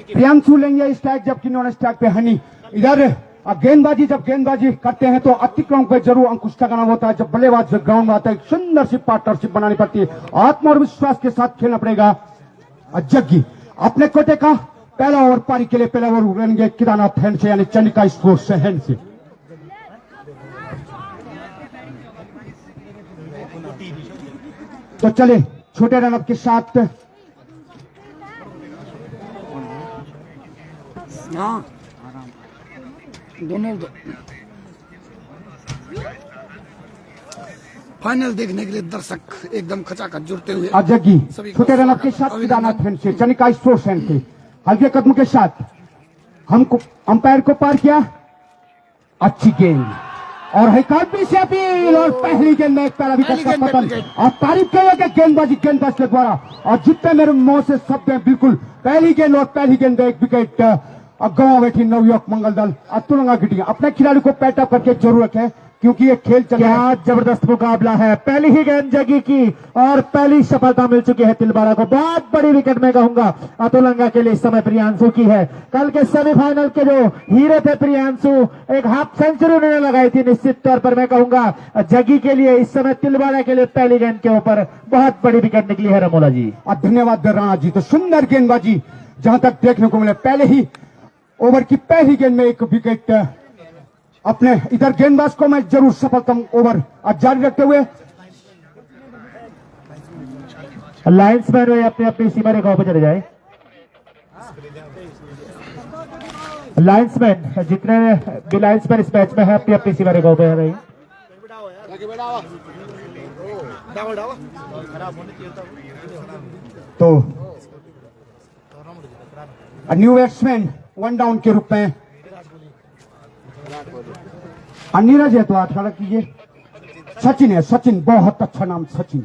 प्रियांशु लेंगे स्ट्राइक, जबकि non strike पे हनी। इधर गेंदबाजी, जब गेंदबाजी करते हैं तो अतिक्रमण पे जरूर अंकुश लगाना होता है। जब बल्लेबाज ग्राउंड में आता है, सुंदर सी पार्टनरशिप बनानी पड़ती है, आत्म और विश्वास के साथ खेलना पड़ेगा। जग्गी अपने कोटे का पहला ओवर पारी के लिए पहला ओवर रहेंगे केदारनाथ हैंड से, यानी चंडिका स्पोर्ट्स हैंड से। तो चले छोटे रनअप के साथ दोनों फाइनल देखने के लिए दर्शक एकदम खचाखच जुड़ते हुए। जग्गी छोटे रनअप के साथ केदारनाथ हैंड से, चंडिका स्पोर्ट्स हैंड से हल्के कदम के साथ हमको अंपायर को पार किया। अच्छी गेंद और हैकाबी से अपील, और पहली गेंद में एक पहला विकेट का पतन। और तारीफ किया गेंदबाजी गेंदबाज के द्वारा, और जितने मेरे मुंह से शब्द हैं बिल्कुल पहली गेंद और पहली गेंद एक विकेट गवा बैठी नवयुवक मंगल दल। तुरंगा गिटिया अपने खिलाड़ी को पैटअप करके जरूर रखें, क्योंकि ये खेल चल रहा है। जबरदस्त मुकाबला है, पहली ही गेंद जगी की और पहली सफलता मिल चुकी है तिलवाड़ा को। बहुत बड़ी विकेट में कहूंगा अतुलंगा के लिए इस समय प्रियांशु की है। कल के सेमीफाइनल के जो हीरे थे प्रियांशु, एक हाफ सेंचुरी उन्होंने लगाई थी। निश्चित तौर पर मैं कहूंगा जगी के लिए इस समय तिलवाड़ा के लिए पहली गेंद के ऊपर बहुत बड़ी विकेट निकली है रमोला जी। धन्यवाद राणा जी। तो सुंदर गेंदबाजी जहां तक देखने को मिले, पहले ही ओवर की पहली गेंद में एक विकेट अपने इधर गेंदबाज को मैं जरूर सफलतम ओवर जारी रखते हुए लाइन्समैन वे अपने अपनी सीमा रेखाओं पर चले जाए। लाइन्समैन जितने भी लाइन्समैन इस मैच में है अपनी अपनी सीमा रेखाओं पर रही। तो न्यू बैट्समैन वन डाउन के रूप में नीरज है, तो अठारह कीजिए। सचिन है, सचिन बहुत अच्छा नाम सचिन।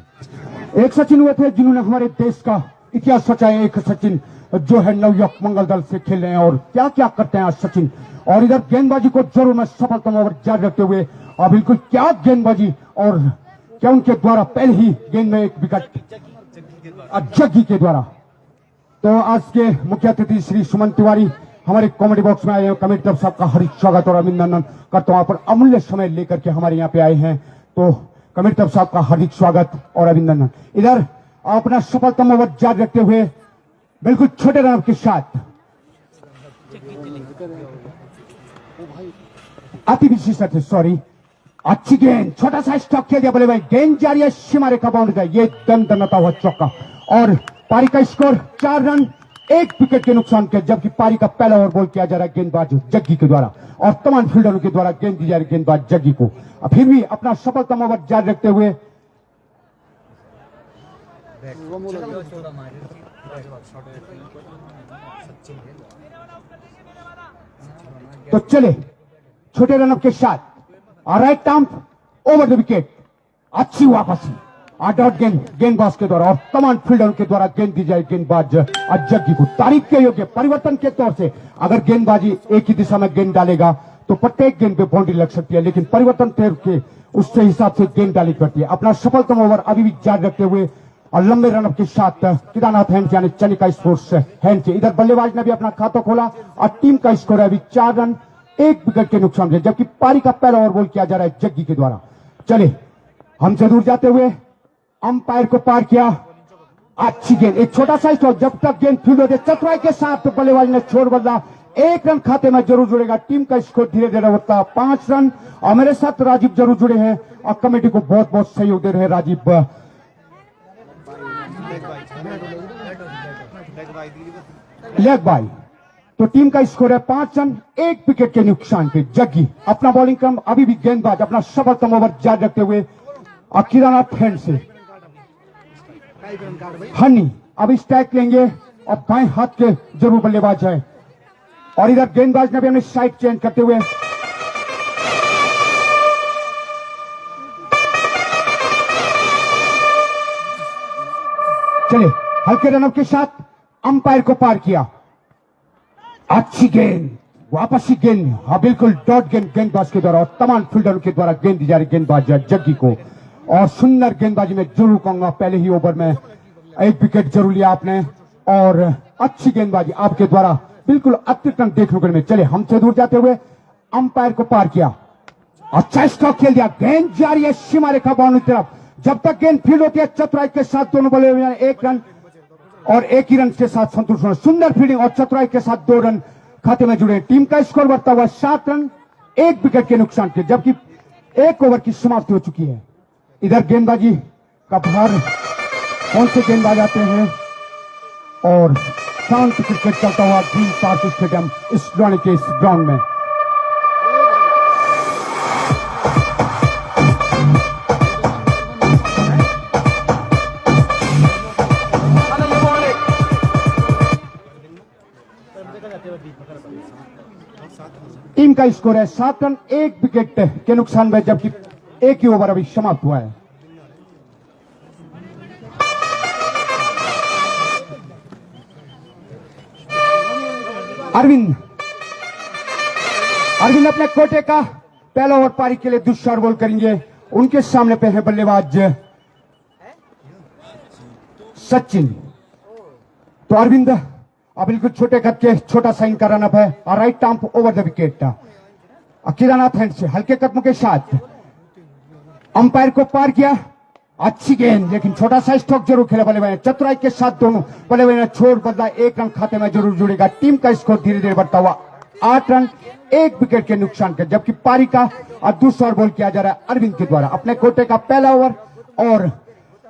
एक सचिन हुए थे जिन्होंने हमारे देश का इतिहास सचाया, एक सचिन जो है नवयुवक मंगल दल से खेल रहे हैं और क्या क्या करते हैं आज सचिन। और इधर गेंदबाजी को जरूर मैं सफलतम ओवर जारी रखते हुए, और बिल्कुल क्या गेंदबाजी, और क्या उनके द्वारा पहले ही गेंद में एक विकेट जग्गी के द्वारा। तो आज के मुख्य अतिथि श्री सुमन तिवारी हमारे कॉमेडी बॉक्स में आए हैं। कमेटी तरफ सबका हार्दिक स्वागत और अभिनंदन करता हूं। पर अमूल्य समय लेकर के हमारे यहाँ पे आए हैं, तो कमेटी तरफ सबका हार्दिक स्वागत और अभिनंदन। इधर अपना सफलतम ओवर जारी रखते हुए बिल्कुल छोटे रन के साथ अति विशिष्ट, सॉरी, अच्छी गेंद, छोटा सा स्टॉक किया दिया बोले भाई, गेंद जारी है, सीमा रेखा बाउंड्री है, ये दंडनता हुआ चौका। और पारी का स्कोर 4 रन 1 विकेट के नुकसान के, जबकि पारी का पहला ओवर बॉल किया जा रहा है गेंदबाज जग्गी के द्वारा और तमाम फील्डरों के द्वारा गेंद दी जा रही गेंदबाज जग्गी को। फिर भी अपना सफलतम ओवर जारी रखते हुए तो चले छोटे रनअप के साथ right arm over the wicket, अच्छी वापसी डॉट गेंदबाज के द्वारा और तमाम फील्डरों के द्वारा गेंद दी जाए गेंदबाज जग्गी को। तारीफ के योग्य परिवर्तन के तौर से अगर गेंदबाजी एक ही दिशा में गेंद डालेगा तो प्रत्येक गेंद पे बाउंड्री लग सकती है, लेकिन परिवर्तन के उससे हिसाब से गेंद डाली पड़ती है। अपना सफलतम ओवर अभी भी जारी रखते हुए और लंबे रनअप के साथ केदारनाथ हैंड यानी चंडिका स्पोर्ट्स हैंड से इधर बल्लेबाज ने भी अपना खाता खोला और टीम का स्कोर है अभी 4 रन 1 विकेट के नुकसान से, जबकि पारी का पहला ओवर बॉल किया जा रहा है जग्गी के द्वारा। चले हमसे दूर जाते हुए अंपायर को पार किया, अच्छी गेंद, एक छोटा सा स्ट्रोक, जब तक गेंद फील्ड होते चतुराई के साथ बल्लेबाज ने छोड़ बदला, 1 रन खाते में जरूर जुड़ेगा। टीम का स्कोर धीरे धीरे होता 5 रन। और मेरे साथ राजीव जरूर जुड़े हैं और कमेटी को बहुत बहुत सहयोग दे रहे हैं राजीव लेग बाई। तो टीम का स्कोर है 5 रन 1 विकेट के नुकसान पे। जग्गी अपना बॉलिंग क्रम अभी भी गेंदबाज अपना सफलतम ओवर जारी रखते हुए केदारनाथ हैंड से हनी अब स्ट्राइक लेंगे और बाएं हाथ के जरूर बल्लेबाज है। और इधर गेंदबाज ने भी अपनी साइड चेंज करते हुए चले हल्के रनअप के साथ अंपायर को पार किया, अच्छी गेंद, वापसी गेंद, हाँ बिल्कुल डॉट गेंद गेंदबाज के द्वारा और तमाम फील्डरों के द्वारा गेंद दी जा रही गेंदबाज जग्गी को। और सुंदर गेंदबाजी में जरूर कहूंगा, पहले ही ओवर में एक विकेट जरूर लिया आपने और अच्छी गेंदबाजी आपके द्वारा बिल्कुल अत्युत्तम देखने को मिले। चले हमसे दूर जाते हुए अंपायर को पार किया, अच्छा स्ट्रोक खेल दिया, गेंद जा रही है सीमा रेखा बाउंड्री की तरफ। जब तक गेंद फील्ड होती है चतुराई के साथ दोनों बल्ले एक रन और एक ही रन के साथ संतुष्ट होना। सुंदर फील्डिंग और चतुराई के साथ 2 रन खाते में जुड़े। टीम का स्कोर बढ़ता हुआ 7 रन 1 विकेट के नुकसान के, जबकि 1 ओवर की समाप्ति हो चुकी है। इधर गेंदबाजी का भार कौन से गेंदबाज आते हैं और शांत क्रिकेट चलता हुआ ग्रीन पार्क स्टेडियम इस ग्राउंड के इस ग्राउंड में। टीम का स्कोर है 7 रन 1 विकेट के नुकसान में, जबकि 1 ही ओवर अभी समाप्त हुआ है। अरविंद अपने कोटे का पहला ओवर पारी के लिए दुष्ट बॉल करेंगे। उनके सामने पे है बल्लेबाज सचिन। तो अरविंद अब बिल्कुल छोटे कद के छोटा साइन का रनअप है और right arm over the wicket. अकीरानाथ हैंड से हल्के कदमों के साथ अंपायर को पार किया, अच्छी गेंद लेकिन छोटा सा स्ट्रोक जरूर खेला बल्लेबाज। चतुराई के साथ दोनों बल्लेबाज ने छोड़ बदला, 1 रन खाते में जरूर जुड़ेगा। टीम का स्कोर धीरे धीरे बढ़ता हुआ 8 रन 1 विकेट के नुकसान के, जबकि पारी का दूसरा बॉल किया जा रहा है अरविंद के द्वारा। अपने कोटे का पहला ओवर और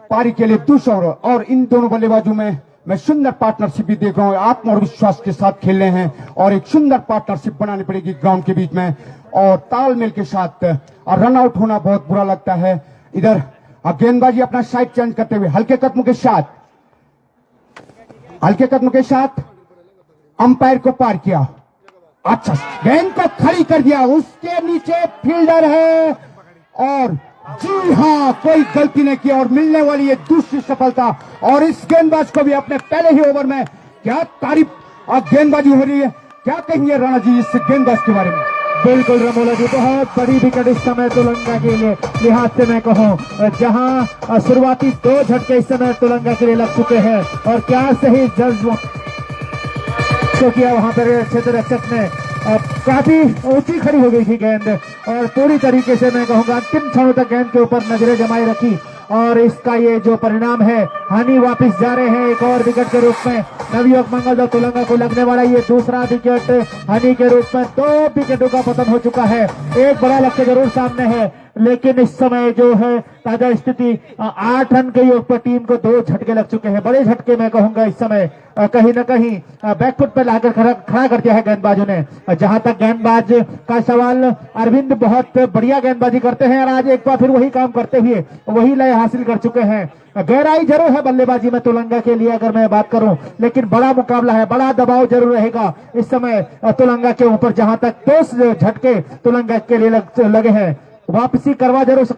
पारी के लिए दूसरा ओवर, और इन दोनों बल्लेबाजों में मैं सुंदर पार्टनरशिप भी देख रहा हूं। आत्म और विश्वास के साथ खेल रहे हैं और एक सुंदर पार्टनरशिप बनानी पड़ेगी ग्राउंड के बीच में और तालमेल के साथ। और रन आउट होना बहुत बुरा लगता है। इधर गेंदबाजी अपना साइड चेंज करते हुए हल्के कदमों के साथ अंपायर को पार किया, अच्छा गेंद को खड़ी कर दिया, उसके नीचे फील्डर है और जी हां कोई गलती नहीं की और मिलने वाली ये दूसरी सफलता। और इस गेंदबाज को भी अपने पहले ही ओवर में क्या तारीफ और गेंदबाजी हो रही है, क्या कहेंगे राणा जी इस गेंदबाज के बारे में? बिल्कुल रमोला जी, बहुत बड़ी विकेट इस समय तुलंगा के लिए लिहाज से मैं कहूं, जहां शुरुआती 2 झटके इस समय तुलंगा के लिए लग चुके हैं और क्या सही जज्ब तो किया वहां पर क्षेत्र रक्षक ने। काफी ऊंची खड़ी हो गई थी गेंद और पूरी तरीके से मैं कहूंगा अंतिम क्षणों तक गेंद के ऊपर नजरें जमाई रखी और इसका ये जो परिणाम है, हनी वापस जा रहे हैं एक और विकेट के रूप में। नवयुवक मंगल तुलंगा को लगने वाला ये दूसरा विकेट हनी के रूप में। 2 विकेटों का पतन हो चुका है, एक बड़ा लक्ष्य जरूर सामने है, लेकिन इस समय जो है ताजा स्थिति 8 रन के योग पर टीम को 2 झटके लग चुके हैं, बड़े झटके मैं कहूंगा इस समय कहीं ना कहीं बैकफुट पे लाकर खड़ा कर दिया है गेंदबाजों ने। जहां तक गेंदबाज का सवाल, अरविंद बहुत बढ़िया गेंदबाजी करते हैं और आज एक बार फिर वही काम करते हुए वही लय हासिल कर चुके हैं। गहराई जरूर है बल्लेबाजी में तुलंगा के लिए अगर मैं बात करूं, लेकिन बड़ा मुकाबला है, बड़ा दबाव जरूर रहेगा इस समय तुलंगा के ऊपर। जहां तक 2 झटके तुलंगा के लिए लगे हैं, वापसी करवा जरूर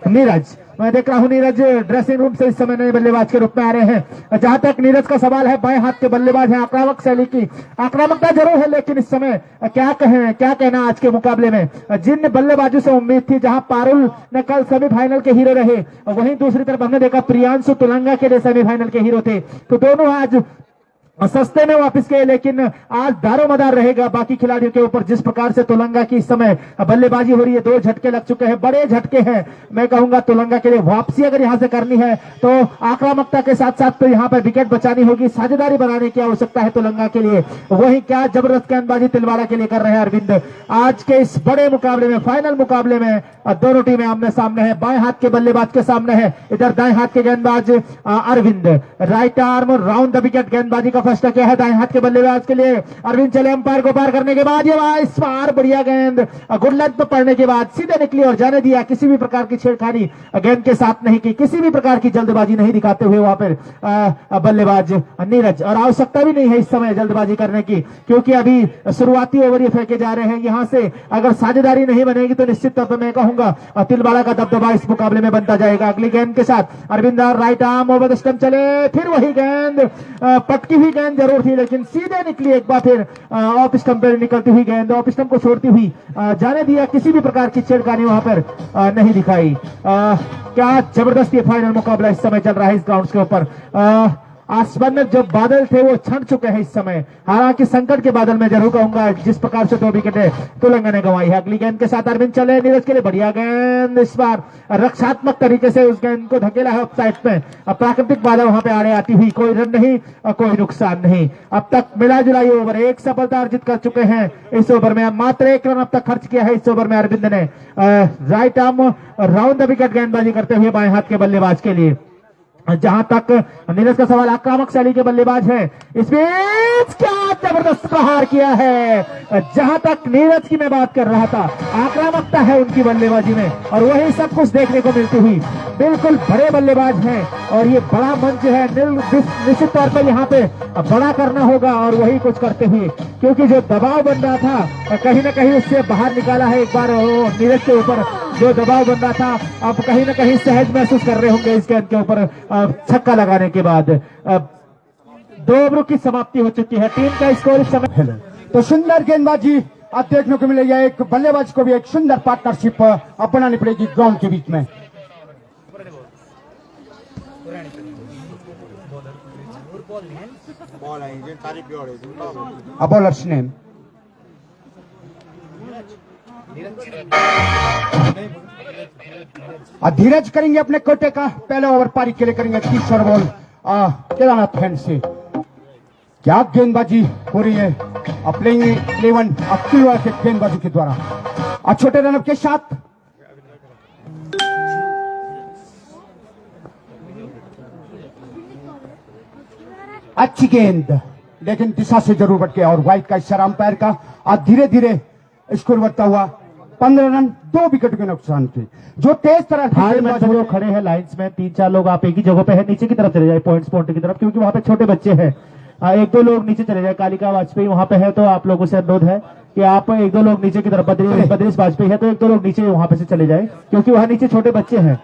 नीरज। मैं देख रहा हूं नीरज ड्रेसिंग रूम से इस समय नए बल्लेबाज के रूप में आ रहे हैं। जहां तक नीरज का सवाल है, बाएं हाथ के बल्लेबाज हैं, आक्रामक शैली की आक्रामकता जरूर है, लेकिन इस समय क्या कहना आज के मुकाबले में जिन बल्लेबाजों से उम्मीद थी, जहां पारुल ने कल सेमीफाइनल के हीरो रहे, वहीं दूसरी तरफ हमने देखा प्रियांशु तुलंगा के लिए सेमीफाइनल के हीरो थे, तो दोनों आज सस्ते में वापस गए, लेकिन आज दारोमदार रहेगा बाकी खिलाड़ियों के ऊपर। जिस प्रकार से तुलंगा की इस समय बल्लेबाजी हो रही है, 2 झटके लग चुके हैं, बड़े झटके हैं मैं कहूंगा तुलंगा के लिए। वापसी अगर यहां से करनी है तो आक्रामकता के साथ साथ तो यहां पर विकेट बचानी होगी, साझेदारी बनाने की आवश्यकता है तुलंगा के लिए। वही क्या जबरदस्त गेंदबाजी तिलवाड़ा के लिए कर रहे हैं अरविंद। आज के इस बड़े मुकाबले में, फाइनल मुकाबले में दोनों टीमें आमने सामने है। बाएं हाथ के बल्लेबाज के सामने है, इधर दाएं हाथ के गेंदबाज Arvind. Right arm round the wicket गेंदबाजी का फर्स्ट क्या है दाएं हाथ के बल्लेबाज के लिए। अरविंद चले अंपायर को पार करने के बाद, ये इस बार बढ़िया गेंद गुड लेंथ पर पड़ने के बाद सीधे निकली और जाने दिया। किसी भी प्रकार की छेड़खानी गेंद के साथ नहीं की, किसी भी प्रकार की जल्दबाजी नहीं दिखाते हुए वहां पर बल्लेबाज नीरज। और आवश्यकता भी नहीं है इस समय जल्दबाजी करने की, क्योंकि अभी शुरुआती ओवर ये फेंके जा रहे हैं। यहां से अगर साझेदारी नहीं बनेगी तो निश्चित तौर पर मैं कहूंगा तिलवाड़ा का दबदबा इस मुकाबले में बनता जाएगा। अगली गेंद के साथ Arvind right arm over the stump चले, फिर वही गेंद पटकी हुई गेंद जरूर थी, लेकिन सीधे निकली एक बार फिर ऑफ स्टंप पर निकलती हुई गेंद, ऑफ स्टंप को छोड़ती हुई जाने दिया, किसी भी प्रकार की छेड़खानी वहां पर नहीं दिखाई। क्या जबरदस्त ये फाइनल मुकाबला इस समय चल रहा है इस ग्राउंड के ऊपर। आसमान में जो बादल थे वो छंट चुके हैं इस समय, हालांकि संकट के बादल मैं जरूर कहूंगा जिस प्रकार से 2 विकेटें तुलंगा ने गंवाई है। अगली गेंद के साथ अरविंद चले नीरज के लिए, बढ़िया गेंद, इस बार रक्षात्मक तरीके से उस गेंद को धकेला है ऑफ साइड पे। प्राकृतिक बाधा वहां पे आड़े आती हुई, कोई रन नहीं और कोई नुकसान नहीं। अब तक मिला जुलाई ओवर 1 सफलता अर्जित कर चुके हैं इस ओवर में, मात्र 1 रन अब तक खर्च किया है इस ओवर में अरविंद ने। Right arm round the wicket गेंदबाजी करते हुए बाएं हाथ के बल्लेबाज के लिए। जहां तक नीरज का सवाल, आक्रामक शैली के बल्लेबाज है, इस बीच क्या जबरदस्त प्रहार किया है। जहां तक नीरज की मैं बात कर रहा था, आक्रामकता है उनकी बल्लेबाजी में और वही सब कुछ देखने को मिलती हुई। बिल्कुल बड़े बल्लेबाज हैं और ये बड़ा मंच है, निश्चित तौर पर यहाँ पे बड़ा करना होगा और वही कुछ करते हुए, क्योंकि जो दबाव बन रहा था कहीं ना कहीं उससे बाहर निकाला है एक बार नीरज के ऊपर। जो दबाव बन रहा था अब कहीं ना कहीं सहज महसूस कर रहे होंगे इस गेंद के ऊपर छक्का लगाने के बाद। 2 ओवरों की समाप्ति हो चुकी है, टीम का स्कोर इस समय। तो सुंदर गेंदबाजी अब देखने को मिलेगी, एक बल्लेबाज को भी एक सुंदर पार्टनरशिप अपनानी पड़ेगी ग्राउंड के बीच में। बॉलर्स नेम धीरज करेंगे अपने कोटे का पहला ओवर पारी के लिए करेंगे 30 ओवर बॉल केदारनाथ फैन से। क्या गेंदबाजी हो रही है प्लेइंग 11 अक्टूबर के गेंदबाजी के द्वारा छोटे रनअप के साथ। अच्छी गेंद लेकिन दिशा से जरूर भटके और वाइड का इशारा अंपायर का। धीरे धीरे स्कोर बढ़ता हुआ 15 रन 2 विकेट के नुकसान थे। जो तेज तरह लोग खड़े हैं लाइन्स में, 3-4 लोग आप एक ही जगह पे है, नीचे की तरफ चले जाए, पॉइंट की तरफ, क्योंकि वहां पे छोटे बच्चे हैं। 1-2 लोग नीचे चले जाए, कालिका वाजपेयी वहां पे है तो आप लोगों से अनुरोध है कि आप 1-2 लोग नीचे की तरफ, बद्रीश वाजपेयी है तो 1-2 लोग नीचे वहां पे से चले जाए, क्योंकि वहां नीचे छोटे बच्चे हैं।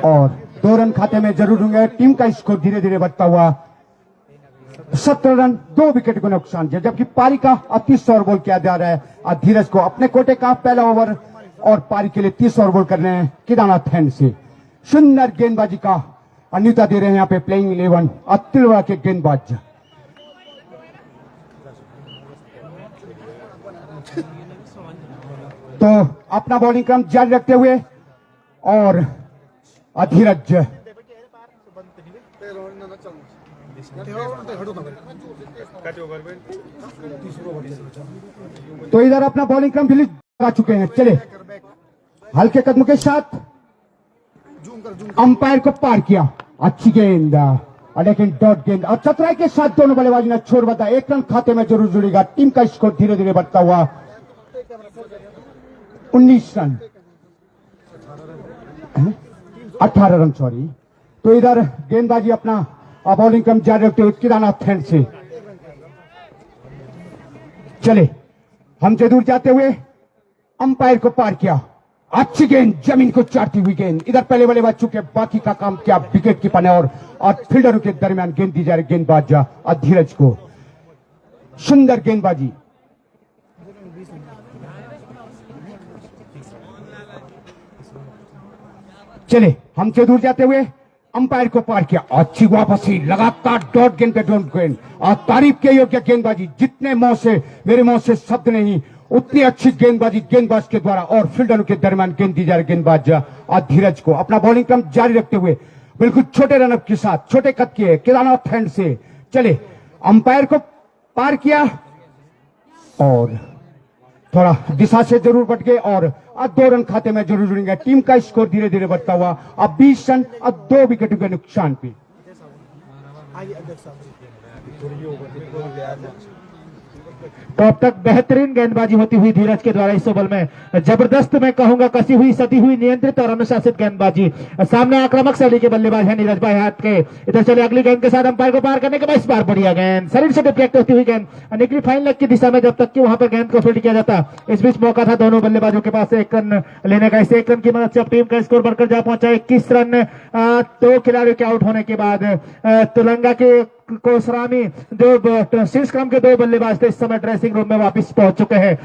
और 2 रन खाते में जरूर होंगे। टीम का स्कोर धीरे धीरे बढ़ता हुआ 17 रन 2 विकेट को नुकसान है, जबकि पारी का 30 ओवर बॉल किया जा रहा है। धीरज को अपने कोटे का पहला ओवर और पारी के लिए 30 ओवर बॉल करने हैं केदारनाथ फैन से। सुंदर गेंदबाजी का अन्यता दे रहे हैं यहाँ पे प्लेइंग 11 तिलवा के गेंदबाज। तो अपना बॉलिंग क्रम जारी रखते हुए और धीरज तो इधर अपना बॉलिंग क्रम भी लगा चुके हैं। चले हल्के कदमों के साथ अंपायर को पार किया, अच्छी गेंद लेकिन डॉट गेंद और चतुराई के साथ दोनों बल्लेबाज ने छोड़ बता 1 रन खाते में जरूर जुड़ेगा। टीम का स्कोर धीरे धीरे बढ़ता हुआ 19 रन 18 रन सॉरी। तो इधर गेंदबाजी अपना बॉलिंग क्रम जारी रखते हुए केदारनाथ फैन से। चले हमसे दूर जाते हुए अंपायर को पार किया, अच्छी गेंद जमीन को चाटती हुई गेंद। इधर पहले बल्लेबाज चुके, बाकी का काम क्या विकेट कीपर ने और फील्डरों के दरमियान गेंद दी जा रही गेंदबाज धीरज को। सुंदर गेंदबाजी चले हमसे दूर जाते हुए अंपायर को पार किया, अच्छी वापसी, लगातार डॉट गेंद पे डॉट गेंद और तारीफ के योग्य गेंदबाजी। जितने मुंह से मेरे मुंह से शब्द नहीं, उतनी अच्छी गेंदबाजी गेंदबाज के द्वारा और फील्डरों के दरमियान गेंद दी जा रही गेंदबाज धीरज को। अपना बॉलिंग क्रम जारी रखते हुए बिल्कुल छोटे रनअप के साथ, छोटे कद के केदारनाथ फैन से। चले अंपायर को पार किया और थोड़ा दिशा से जरूर बढ़ गए और 2 रन खाते में जरूर जुड़ेंगे। टीम का स्कोर धीरे धीरे बढ़ता हुआ अब 20 रन 2 विकेटों के नुकसान पे। तो अब तक बेहतरीन गेंदबाजी होती हुई धीरज के द्वारा इस ओवर में, जबरदस्त मैं कहूंगा, कसी हुई, सती हुई, नियंत्रित और अनुशासित गेंदबाजी। सामने आक्रामक शैली के बल्लेबाज है नीरज भाई हाथ के। इधर चले अगली गेंद के साथ अंपायर को पार करने के बाद इस बार बढ़िया गेंद, शरीर से डिफ्लेक्ट होती हुई गेंद निकली फाइन लेग की दिशा में, जब तक कि वहां पर गेंद को फील्ड किया जाता। इस बीच मौका था दोनों बल्लेबाजों के पास 1 रन लेने का। इस 1 रन की मदद से अब टीम का स्कोर बढ़कर जा पहुंचा 21 रन। 2 खिलाड़ियों के आउट होने के बाद तेलंगाना के कोसरामी जो शीर्ष क्रम के 2 बल्लेबाज थे इस समय ड्रेसिंग रूम में वापस पहुंच चुके हैं।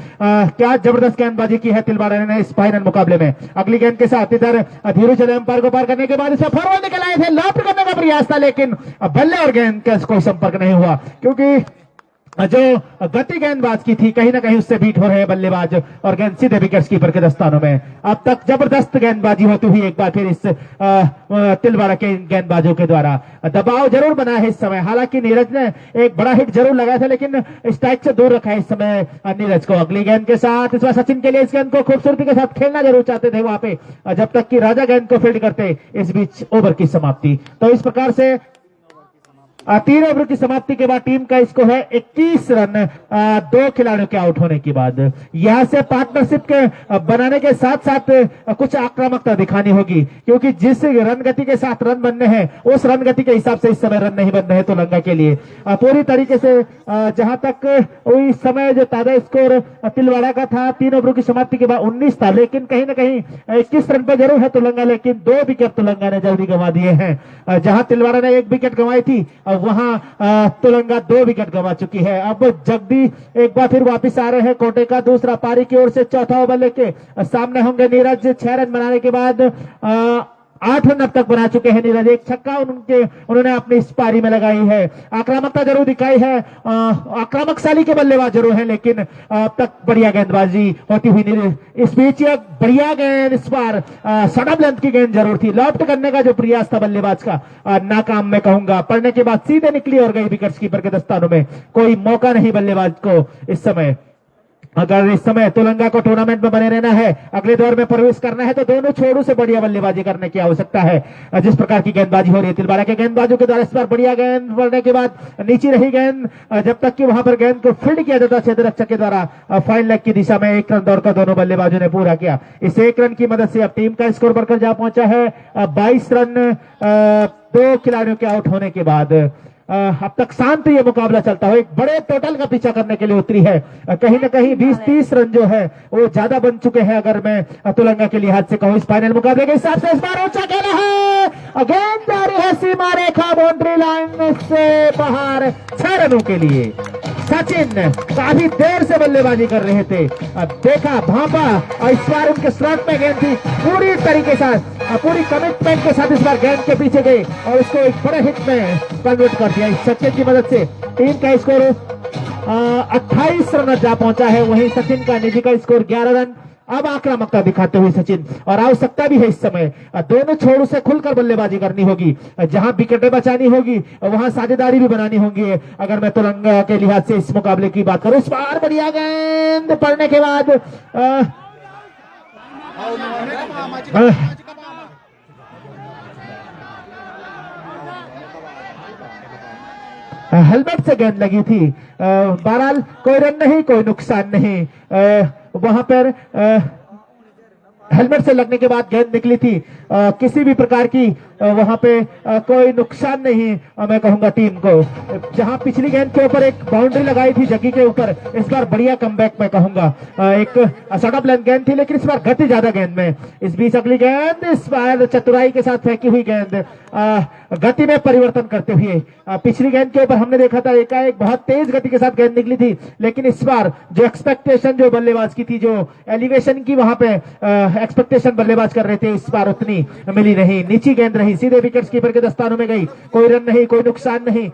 क्या जबरदस्त गेंदबाजी की है तिलवाड़ा ने इस फाइनल मुकाबले में। अगली गेंद के साथ इधर धीरू चले अंपायर को पार करने के बाद इसे फॉरवर्ड निकल आए थे, लॉफ्ट करने का प्रयास था, लेकिन बल्ले और गेंद का कोई संपर्क नहीं हुआ, क्योंकि जो गति गेंदबाज की थी कहीं ना कहीं उससे बीट हो रहे हैं बल्लेबाज और गेंद सीधे विकेट कीपर के दस्तानों में। अब तक जबरदस्त गेंदबाजी होती हुई एक बार फिर इस तिलवाड़ा के गेंदबाजों के द्वारा। दबाव जरूर बना है इस समय, हालांकि नीरज ने एक बड़ा हिट जरूर लगाया था, लेकिन स्ट्राइक से दूर रखा है इस समय नीरज को। अगली गेंद के साथ इस बार सचिन के लिए इस गेंद को खूबसूरती के साथ खेलना जरूर चाहते थे वहां पे, जब तक कि राजा गेंद को फील्ड करते। इस बीच ओवर की समाप्ति। तो इस प्रकार से 3 ओवर की समाप्ति के बाद टीम का स्कोर है 21 रन 2 खिलाड़ियों के आउट होने के बाद। यहां से पार्टनरशिप के बनाने के साथ साथ कुछ आक्रामकता दिखानी होगी, क्योंकि जिस रन गति के साथ रन बनने हैं उस रन गति के हिसाब से इस समय रन नहीं बन रहे तेलंगाना के लिए पूरी तरीके से। जहां तक इस समय जो ताजा स्कोर तिलवाड़ा का था 3 ओवरों की समाप्ति के बाद 19 था, लेकिन कहीं ना कहीं 21 रन पे जरूर है तेलंगाना, लेकिन 2 विकेट तेलंगाना ने जल्दी गंवा दिए हैं। जहां तिलवाड़ा ने 1 विकेट गंवाई थी, वहां तेलंगाना 2 विकेट गंवा चुकी है। अब जगदी एक बार फिर वापस आ रहे हैं कोटे का दूसरा पारी की ओर से, चौथा ओवर लेके सामने होंगे नीरज। 6 रन बनाने के बाद 8 रन अब तक बना चुके हैं नीरज। 1 छक्का उन्होंने अपनी इस पारी में लगाई है। आक्रामकता जरूर दिखाई है, आक्रामक शैली के बल्लेबाज जरूर है, लेकिन अब तक बढ़िया गेंदबाजी होती हुई नीरज। इस बीच एक बढ़िया गेंद, इस बार सडम लेंथ की गेंद जरूर थी, लॉफ्ट करने का जो प्रयास था बल्लेबाज का नाकाम मैं कहूंगा। पड़ने के बाद सीधे निकली और गई विकेट कीपर के दस्तानों में। कोई मौका नहीं बल्लेबाज को इस समय। अगर इस समय तेलंगाना को टूर्नामेंट में बने रहना है, अगले दौर में प्रवेश करना है, तो दोनों छोरों से बढ़िया बल्लेबाजी करने की आवश्यकता है। जिस प्रकार की गेंदबाजी हो रही है तिलवाड़ा के गेंदबाजों के द्वारा, इस बार बढ़िया गेंद पड़ने के बाद नीचे रही गेंद, जब तक कि वहां पर गेंद को फील्ड किया जाता क्षेत्ररक्षक के द्वारा। फाइन लेग की दिशा में 1 रन दौड़कर दोनों बल्लेबाजों ने पूरा किया। इस 1 रन की मदद से अब टीम का स्कोर बढ़कर जा पहुंचा है 22 रन 2 खिलाड़ियों के आउट होने के बाद। अब तक शांत ये मुकाबला चलता है। एक बड़े टोटल का पीछा करने के लिए उतरी है, कहीं ना कहीं 20-30 रन जो है वो ज्यादा बन चुके हैं अगर मैं तेलंगाना के लिहाज से कहूं। इस फाइनल मुकाबले के हिसाब से इस बार ऊंचा खेला है, गेंद जा रही है सीमा रेखा, बाउंड्री लाइन से बाहर 6 रनों के लिए। सचिन काफी देर से बल्लेबाजी कर रहे थे, अब देखा भापा और इस बार उनके स्लॉट में गेंद थी, पूरी तरीके से पूरी कमिटमेंट के साथ इस बार गेंद के पीछे गए और उसको एक बड़े हिट में कन्वर्ट कर दिया। इस छक्के की मदद से टीम का स्कोर 28 रन जा पहुंचा है, वहीं सचिन का निजी का स्कोर 11 रन। अब आक्रामकता दिखाते हुए सचिन, और आवश्यकता भी है इस समय, दोनों छोरों से खुलकर बल्लेबाजी करनी होगी। जहां विकेटें बचानी होगी वहां साझेदारी भी बनानी होगी। अगर मैं तेलंगाना के लिहाज से इस मुकाबले की बात करूं, इस बार बढ़िया गेंद पड़ने के बाद हेलमेट से गेंद लगी थी। बहरहाल कोई रन नहीं, कोई नुकसान नहीं। वहां पर हेलमेट से लगने के बाद गेंद निकली थी, किसी भी प्रकार की वहां पे कोई नुकसान नहीं मैं कहूंगा टीम को। जहां पिछली गेंद के ऊपर एक बाउंड्री लगाई थी जग्गी के ऊपर, इस बार बढ़िया कमबैक मैं कहूंगा। एक शॉर्ट लेंथ गेंद थी, लेकिन इस बार गति ज्यादा गेंद में। इस बीच अगली गेंद, इस बार चतुराई के साथ फेंकी हुई गेंद गति में परिवर्तन करते हुए। पिछली गेंद के ऊपर हमने देखा था एकाएक बहुत तेज गति के साथ गेंद निकली थी, लेकिन इस बार जो एक्सपेक्टेशन जो बल्लेबाज की थी, जो एलिवेशन की वहां पे एक्सपेक्टेशन बल्लेबाज कर रहे थे, इस बार उतनी मिली नहीं। नीची गेंद रही, सीधे विकेट कीपर के दस्तानों में गई। कोई रन नहीं, कोई नुकसान नहीं।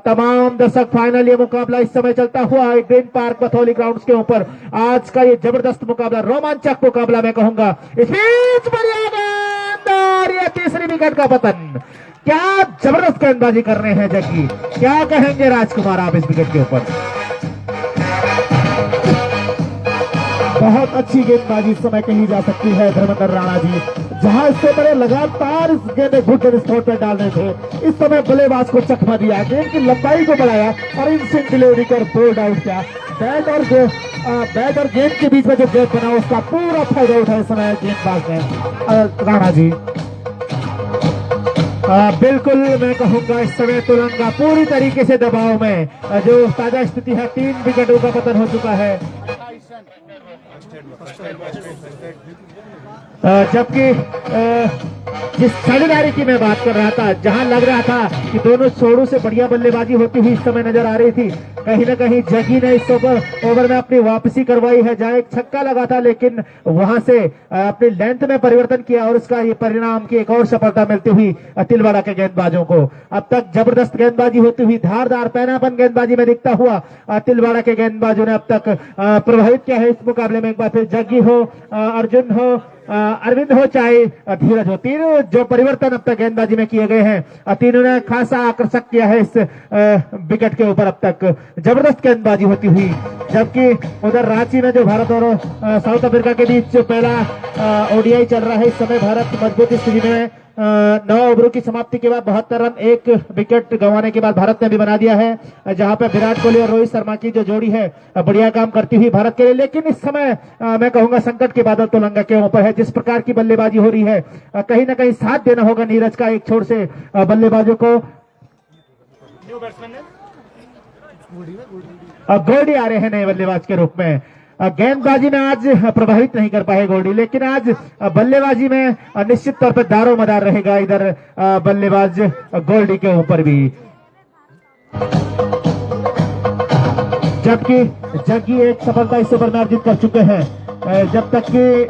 तमाम दर्शक, फाइनल ये मुकाबला इस समय चलता हुआ ग्रीन पार्क पथौली ग्राउंड्स के ऊपर। आज का ये जबरदस्त मुकाबला, रोमांचक मुकाबला मैं कहूंगा। इस बीच बढ़िया गेंद और ये तीसरी विकेट का पतन। क्या जबरदस्त गेंदबाजी कर रहे हैं जग्गी, क्या कहेंगे राजकुमार आप इस विकेट के ऊपर? बहुत अच्छी गेंदबाजी इस समय कही जा सकती है धर्मेंद्र राणा जी। जहां इससे बड़े लगातार इस गेंद घुट स्पॉट पर डाल रहे थे, इस समय बल्लेबाज को चकमा दिया, गेंद की लंबाई को बढ़ाया और इनसिंग डिलीवरी कर बोल्ड आउट किया। बैट और गेंद के बीच में जो गैप बना उसका पूरा फायदा उठाया इस समय गेंदबाज ने राणा जी। बिल्कुल मैं कहूंगा इस समय तुलंगा पूरी तरीके से दबाव में, जो ताजा स्थिति है 3 विकेटों का पतन हो चुका है। जबकि जिस साझेदारी की मैं बात कर रहा था, जहां लग रहा था कि दोनों छोरों से बढ़िया बल्लेबाजी होती हुई इस समय नजर आ रही थी, कहीं ना कहीं जगी ने इस ओवर में अपनी वापसी करवाई है। जहां एक छक्का लगा था लेकिन वहां से अपनी लेंथ में परिवर्तन किया और उसका ये परिणाम की एक और सफलता मिलती हुई तिलवाड़ा के गेंदबाजों को। अब तक जबरदस्त गेंदबाजी होती हुई, धारदार पैनापन गेंदबाजी में दिखता हुआ तिलवाड़ा के गेंदबाजों ने अब तक प्रभावित किया है इस मुकाबले में। एक बार फिर जग्गी हो, अर्जुन हो, अरविंद हो, चाहे धीरज हो, तीनों जो परिवर्तन अब तक गेंदबाजी में किए गए हैं, तीनों ने खासा आकर्षक किया है इस विकेट के ऊपर अब तक जबरदस्त गेंदबाजी होती हुई। जबकि उधर रांची में जो भारत और साउथ अफ्रीका के बीच जो पहला ओडीआई चल रहा है, इस समय भारत मजबूत स्थिति में 9 ओवरों की समाप्ति के बाद 72 रन, 1 विकेट गंवाने के बाद भारत ने भी बना दिया है, जहां पे विराट कोहली और रोहित शर्मा की जो जोड़ी है बढ़िया काम करती हुई भारत के लिए। लेकिन इस समय मैं कहूंगा संकट के बादल तुलंगा के ऊपर है। जिस प्रकार की बल्लेबाजी हो रही है, कहीं ना कहीं साथ देना होगा नीरज का एक छोर से बल्लेबाजों को। गोल्डी आ रहे हैं नए बल्लेबाज के रूप में। गेंदबाजी में आज प्रभावित नहीं कर पाए गोल्डी, लेकिन आज बल्लेबाजी में निश्चित तौर पर दारोमदार रहेगा इधर बल्लेबाज गोल्डी के ऊपर भी। जबकि जग्गी एक सफलता इस ओवर में अर्जित कर चुके हैं। जब तक कि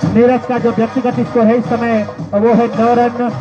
नीरज का जो व्यक्तिगत स्कोर है इस समय वो है 9 रन।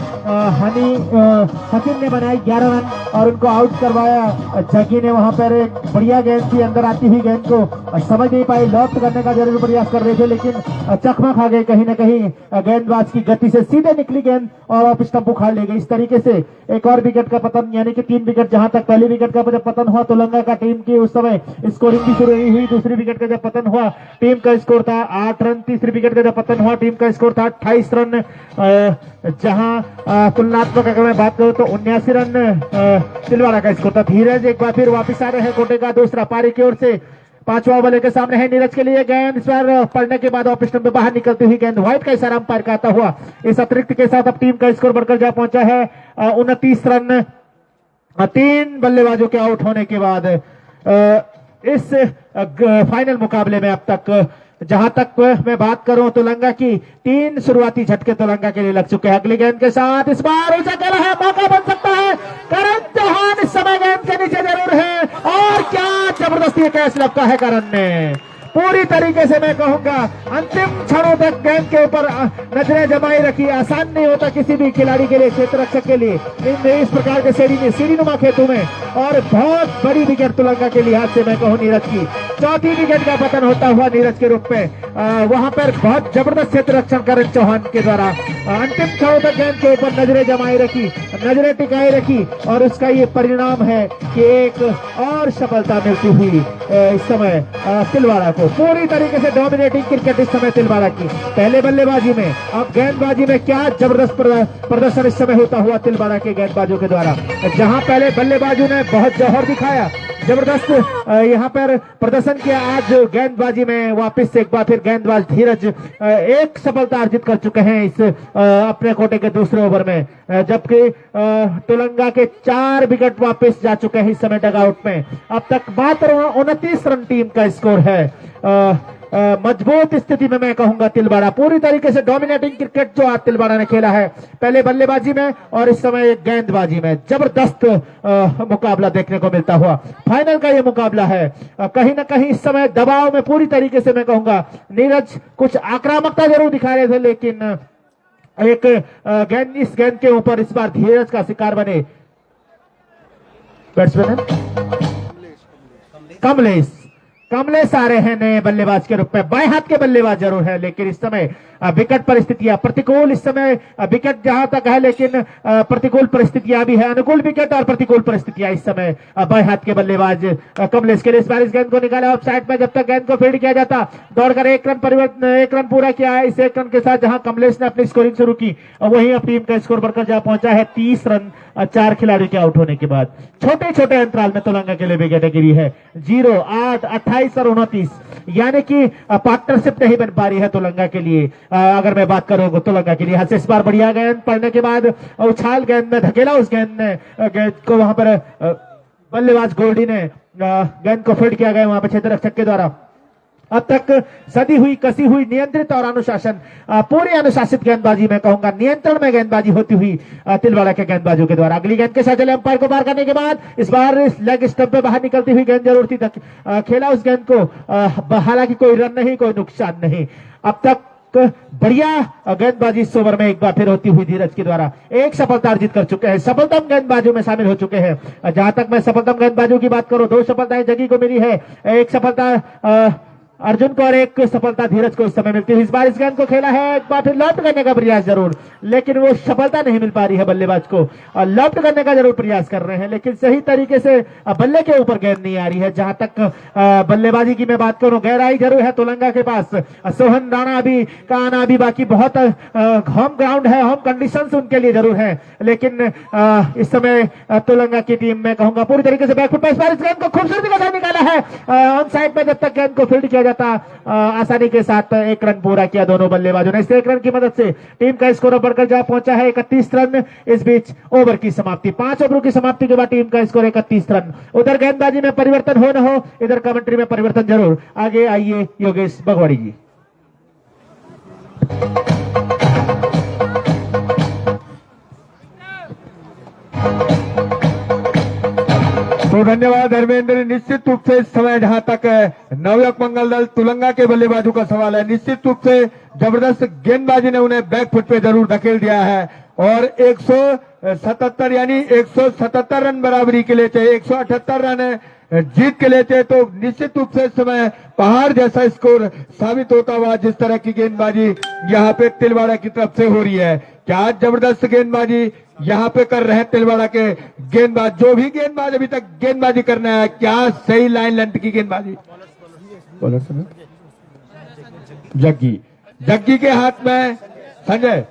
हकीम ने बनाई 11 रन और उनको आउट करवाया। जग्गी ने वहां पर एक बढ़िया गेंद थी, अंदर आती हुई गेंद को समझ नहीं पाई, लॉफ्ट करने का जरूर प्रयास कर रहे थे लेकिन चकमा खा गए कहीं ना कहीं गेंदबाज की गति से, सीधे निकली गेंद और ऑफ स्टंप उखाड़ ले गई। इस तरीके से एक और विकेट का पतन, यानी कि 3 विकेट। जहां तक पहली विकेट का जब पतन हुआ तुलंगा का टीम की, उस समय स्कोरिंग भी शुरू हुई। दूसरी विकेट का जब पतन हुआ टीम का स्कोर था 8 रन। तीसरी विकेट का जब पतन हुआ टीम का स्कोर था 28 रन। जहां तुलनात्मक अगर मैं बात करूं तो 79 रन तिलवाड़ा का स्कोर था। धीरज एक बार फिर वापिस आ रहे हैं कोटे का दूसरा पारी की ओर से। 5वां बल्ले के सामने है नीरज के लिए गेंद, इस पर पड़ने के बाद ऑफ स्टंप में बाहर निकलती हुई गेंद, व्हाइट का इशारा अंपायर का आता हुआ। इस अतिरिक्त के साथ अब टीम का स्कोर बढ़कर जा पहुंचा है 29 रन। 3 बल्लेबाजों के आउट होने के बाद इस फाइनल मुकाबले में अब तक, जहां तक मैं बात करूं तुलंगा की, 3 शुरुआती झटके तुलंगा के लिए लग चुके हैं। अगली गेंद के साथ इस बार ऊंचा खेला है, मौका बन सकता है। करण चौहान इस समय गेंद के नीचे जरूर है और क्या जबरदस्ती कैच लगता है करण ने। पूरी तरीके से मैं कहूंगा अंतिम क्षणों तक गेंद के ऊपर नजरें जमाई रखी। आसान नहीं होता किसी भी खिलाड़ी के लिए, क्षेत्र रक्षक के लिए, इस प्रकार के सीढ़ीनुमा खेतों में। और बहुत बड़ी विकेट तुलंगा के लिहाज से मैं कहूं नीरज की, 4थी विकेट का पतन होता हुआ नीरज के रूप में। वहां पर बहुत जबरदस्त क्षेत्र रक्षण करण चौहान के द्वारा अंतिम क्षणों तक गेंद के ऊपर नजरें जमाई रखी, नजरें टिकाई रखी और उसका ये परिणाम है कि एक और सफलता मिलती हुई इस समय तिलवाड़ा को। पूरी तरीके से डोमिनेटिंग क्रिकेट इस समय तिलवाड़ा की, पहले बल्लेबाजी में, अब गेंदबाजी में क्या जबरदस्त प्रदर्शन इस समय होता हुआ तिलवाड़ा के गेंदबाजों के द्वारा। जहां पहले बल्लेबाजों ने बहुत जौहर दिखाया, जबरदस्त यहां पर प्रदर्शन किया, आज गेंदबाजी में वापस से एक बार फिर गेंदबाज धीरज एक सफलता अर्जित कर चुके हैं इस अपने कोटे के दूसरे ओवर में। जबकि तुलंगा के 4 विकेट वापस जा चुके हैं इस समय डगआउट में। अब तक मात्र 29 रन टीम का स्कोर है। मजबूत स्थिति में मैं कहूंगा तिलवाड़ा, पूरी तरीके से डोमिनेटिंग क्रिकेट जो आज तिलवाड़ा ने खेला है, पहले बल्लेबाजी में और इस समय गेंदबाजी में जबरदस्त मुकाबला देखने को मिलता हुआ फाइनल का ये मुकाबला है। कहीं ना कहीं इस समय दबाव में पूरी तरीके से मैं कहूंगा नीरज कुछ आक्रामकता जरूर दिखा रहे थे, लेकिन एक इस गेंद के ऊपर इस बार धीरज का शिकार बने बैट्समैन कमलेश आ रहे हैं नए बल्लेबाज के रूप में। बाएं हाथ के बल्लेबाज जरूर है, लेकिन इस समय विकट परिस्थितियां प्रतिकूल इस समय विकेट जहां तक है, लेकिन प्रतिकूल परिस्थितियां भी है, अनुकूल विकेट और प्रतिकूल परिस्थितियां इस समय बाएं हाथ के बल्लेबाज कमलेश के लिए। इस बार इस गेंद को निकाला ऑफ साइड में, जब तक गेंद को फील्ड किया जाता, दौड़कर एक रन पूरा किया है। इस एक रन के साथ जहां कमलेश ने अपनी स्कोरिंग शुरू की, वहीं अब टीम का स्कोर बढ़कर जहां पहुंचा है 30 रन 4 खिलाड़ियों के आउट होने के बाद। छोटे छोटे अंतराल में तुलंगा के लिए विकेट गिरी है। 0, 8, 28 और 29, यानी कि पार्टनरशिप नहीं बन पा रही है तुलंगा के लिए। अगर मैं बात करूं तुलंगा के लिए, हाथ से इस बार बढ़िया गेंद पड़ने के बाद उछाल गेंद में धकेला, उस गेंद को वहां पर बल्लेबाज गोल्डी ने गेंद को फील्ड किया गया वहां पर क्षेत्ररक्षक के द्वारा। अब तक सदी हुई, कसी हुई, नियंत्रित और अनुशासन, पूरी अनुशासित गेंदबाजी, मैं कहूंगा नियंत्रण में गेंदबाजी होती हुई तिलवाड़ा के गेंदबाजों के द्वारा। अगली गेंद के साथ चले अंपायर को पार करने के बाद, इस बार लेग स्टंप पे बाहर निकलती हुई गेंद जरूर थी, खेला उस गेंद को, हालांकि कोई रन नहीं, कोई नुकसान नहीं। अब तक बढ़िया गेंदबाजी इस ओवर में एक बार फिर होती हुई धीरज के द्वारा एक सफलता अर्जित कर चुके हैं, सफलतम गेंदबाजों में शामिल हो चुके हैं। जहां तक मैं सफलतम गेंदबाजों की बात करूं, 2 सफलताएं जगी को मिली है, एक सफलता अर्जुन को और एक सफलता धीरज को इस समय मिलती है। इस बार इस गेंद को खेला है, एक बार फिर लॉफ्ट करने का प्रयास जरूर, लेकिन वो सफलता नहीं मिल पा रही है बल्लेबाज को। और लॉफ्ट करने का जरूर प्रयास कर रहे हैं, लेकिन सही तरीके से बल्ले के ऊपर गेंद नहीं आ रही है। जहां तक बल्लेबाजी की मैं बात करूं, गहराई जरूर है तुलंगा के पास। सोहन राणा अभी का आना अभी बाकी, बहुत होम ग्राउंड है, होम कंडीशंस उनके लिए जरूर है, लेकिन इस समय तुलंगा की टीम में कहूंगा पूरी तरीके से बैकफुट पर इस बार इस गेंद को खूबसूरती के साथ निकाला है ऑन साइड में। जब तक गेंद को फील्ड किया जाता, आसानी के साथ एक रन पूरा किया दोनों बल्लेबाजों ने। इस एक रन की मदद से टीम का स्कोर बढ़कर जा पहुंचा है 31 रन। इस बीच ओवर की समाप्ति, 5 ओवरों की समाप्ति के बाद टीम का स्कोर 31 रन। उधर गेंदबाजी में परिवर्तन हो न हो, इधर कमेंट्री में परिवर्तन जरूर। आगे आइए योगेश बगवाड़ी जी। तो धन्यवाद धर्मेंद्र। निश्चित रूप से इस समय जहां तक नवयुवक मंगल दल तुलंगा के बल्लेबाजों का सवाल है, निश्चित रूप से जबरदस्त गेंदबाजी ने उन्हें बैकफुट पे जरूर धकेल दिया है और 177 यानी 177 रन बराबरी के लिए चाहिए, 178 रन जीत के लिए चाहिए। तो निश्चित रूप से इस समय पहाड़ जैसा स्कोर साबित होता हुआ जिस तरह की गेंदबाजी यहाँ पे तिलवाड़ा की तरफ से हो रही है। क्या जबरदस्त गेंदबाजी यहाँ पे कर रहे हैं तिलवाड़ा के गेंदबाज। जो भी गेंदबाज अभी तक गेंदबाजी करना है, क्या सही लाइन लेंथ की गेंदबाजी। जग्गी के हाथ में संजय,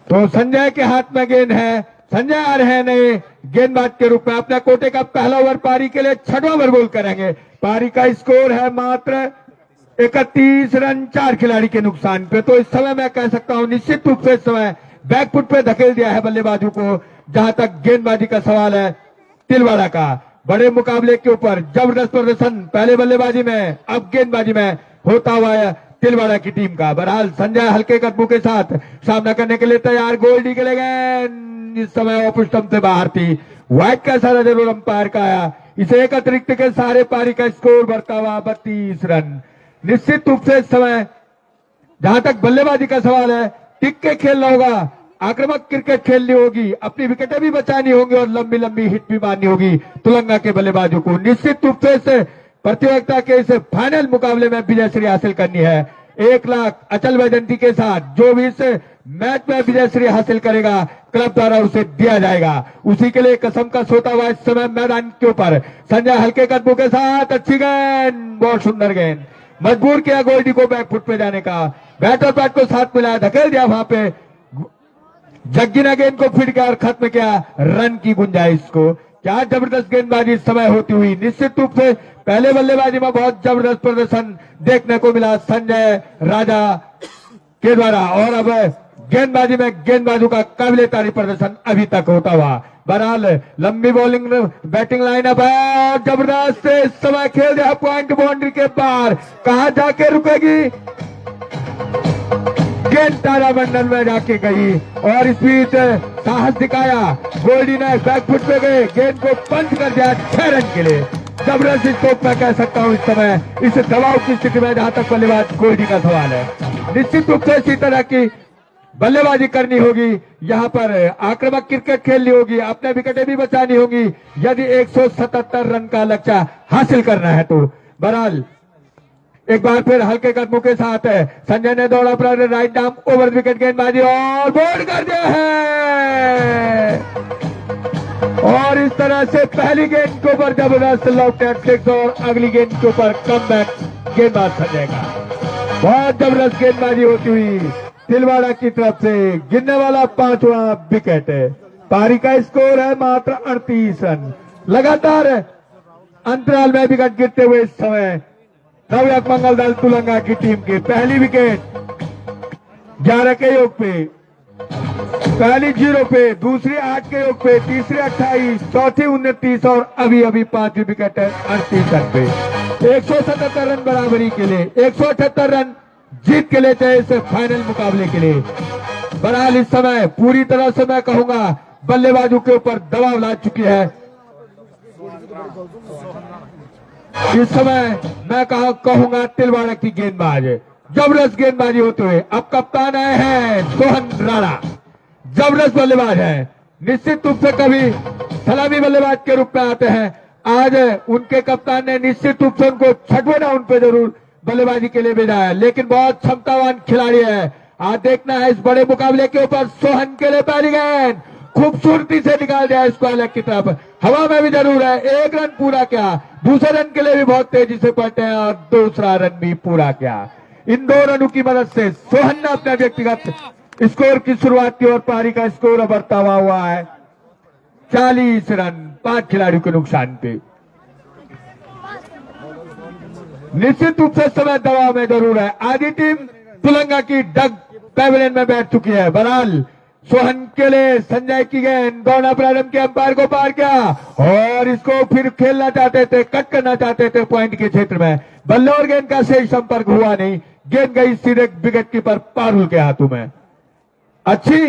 तो संजय के हाथ में गेंद है। संजय आ रहे हैं नए गेंदबाज के रूप में, अपने कोटे का पहला ओवर पारी के लिए 6वां ओवर बॉल करेंगे। पारी का स्कोर है मात्र 31 रन 4 खिलाड़ी के नुकसान पे। तो इस समय मैं कह सकता हूं निश्चित रूप से इस समय बैकफुट पे धकेल दिया है बल्लेबाजों को। जहां तक गेंदबाजी का सवाल है तिलवाड़ा का, बड़े मुकाबले के ऊपर जबरदस्त प्रदर्शन पहले बल्लेबाजी में, अब गेंदबाजी में होता हुआ है तिलवाड़ा की टीम का। बहरहाल संजय हल्के कदमों के साथ सामना करने के लिए तैयार। गोल्डी के लिए गेंद इस समय ऑफ स्टंप से बाहर थी, वाइड का सारा जरूर अंपायर का आया। इसे एक अतिरिक्त के सारे पारी का स्कोर बढ़ता हुआ 32 रन। निश्चित रूप से इस समय जहां तक बल्लेबाजी का सवाल है, टिक के खेलना होगा, आक्रामक क्रिकेट खेलनी होगी, अपनी विकेटें भी बचानी होंगी और लंबी लंबी हिट भी मारनी होगी तुलंगा के बल्लेबाजों को। निश्चित रूप से इस प्रतियोगिता के इस फाइनल मुकाबले में विजय श्री हासिल करनी है। 1 लाख अचल वैजंती के साथ जो भी इस मैच में विजय श्री हासिल करेगा क्लब द्वारा उसे दिया जाएगा। उसी के लिए कसम का सोता हुआ इस समय मैदान के ऊपर संजय हल्के कदमों के साथ, अच्छी गेंद, बहुत सुंदर गेंद, मजबूर किया गोल्डी को बैकफुट पे जाने का, बैट और बैट को साथ मिलाया, धकेल दिया वहां पे। जग्गी ने गेंद को फिट किया और खत्म किया रन की गुंजाइश को। क्या जबरदस्त गेंदबाजी इस समय होती हुई। निश्चित रूप से पहले बल्लेबाजी में बहुत जबरदस्त प्रदर्शन देखने को मिला संजय राजा के द्वारा, और अब गेंदबाजी में गेंदबाजों का काबिले तारीफ प्रदर्शन अभी तक होता हुआ। बहरहाल लंबी बॉलिंग बैटिंग लाइनअप है और जबरदस्त इस समय खेल दिया पॉइंट बाउंड्री के पार। कहां जाके रुकेगी गेंद, तारामंडल में जाके गई और इस बीच साहस दिखाया गोल्डी ने, बैकफुट पे गए, गेंद को पंच कर दिया 6 रन के लिए। जबरदस्त स्कोप मैं कह सकता हूं इस समय इस दबाव की स्थिति में जहां तक बल्लेबाज गोल्डी का सवाल है। निश्चित रूप से इसी तरह की बल्लेबाजी करनी होगी, यहां पर आक्रामक क्रिकेट खेलनी होगी, अपने विकेटें भी बचानी होगी यदि 177 रन का लक्ष्य हासिल करना है तो। बहरहाल एक बार फिर हल्के कदमों के साथ संजय ने दौड़ा अपना राइट आर्म ओवर विकेट गेंदबाजी और बोल्ड कर दिया है। और इस तरह से पहली गेंद के ऊपर जबरदस्त लॉफ्ट सिक्स और अगली गेंद के ऊपर कमबैक गेंदबाज संजय का। बहुत जबरदस्त गेंदबाजी होती हुई तिलवाड़ा की तरफ से गिरने वाला 5वां विकेट। पारी का स्कोर है मात्र 38 रन। लगातार अंतराल में विकेट गिरते हुए इस समय नवयुवक मंगल दल तुलंगा की टीम की पहली विकेट 11 के योग पे, पहली 0 पे, दूसरी 8 के योग पे, तीसरी 28, चौथी 29 और अभी अभी 5वीं विकेट है 38 रन पे। 177 रन बराबरी के लिए, 178 रन जीत के लिए चाहिए इस फाइनल मुकाबले के लिए। बहरहाल इस समय पूरी तरह से मैं कहूंगा बल्लेबाजों के ऊपर दबाव ला चुकी है। इस समय मैं कहूंगा तिलवाड़ा की गेंदबाज जबरदस्त गेंदबाजी होते हुए अब कप्तान आए हैं सोहन राणा। जबरदस्त बल्लेबाज है, निश्चित रूप से कभी सलामी बल्लेबाज के रूप में आते हैं। आज उनके कप्तान ने निश्चित रूप से उनको 6वें राउंड पे जरूर बल्लेबाजी के लिए भेजा है, लेकिन बहुत क्षमतावान खिलाड़ी है। आज देखना है इस बड़े मुकाबले के ऊपर सोहन के लिए पहली गेंद खूबसूरती से निकाल दिया इसको अलग की तरफ, हवा में भी जरूर है, 1 रन पूरा किया, दूसरे रन के लिए भी बहुत तेजी से पलटे हैं और दूसरा रन भी पूरा किया। इन 2 रनों की मदद से सोहन ने अपने व्यक्तिगत स्कोर की शुरुआत की और पारी का स्कोर बढ़ता हुआ है 40 रन 5 खिलाड़ियों के नुकसान पे। निश्चित रूप से समय दबाव में जरूर है। आधी टीम तुलंगा की डग पैवेलियन में बैठ चुकी है। बहरहाल सोहन के लिए संजय की गेंद दौड़ना प्रारंभ किया, अंपायर को पार किया और इसको फिर खेलना चाहते थे, कट करना चाहते थे पॉइंट के क्षेत्र में। बल्ले और गेंद का सही संपर्क हुआ नहीं, गेंद गई सीधे विकेट कीपर पारुल के हाथों में। अच्छी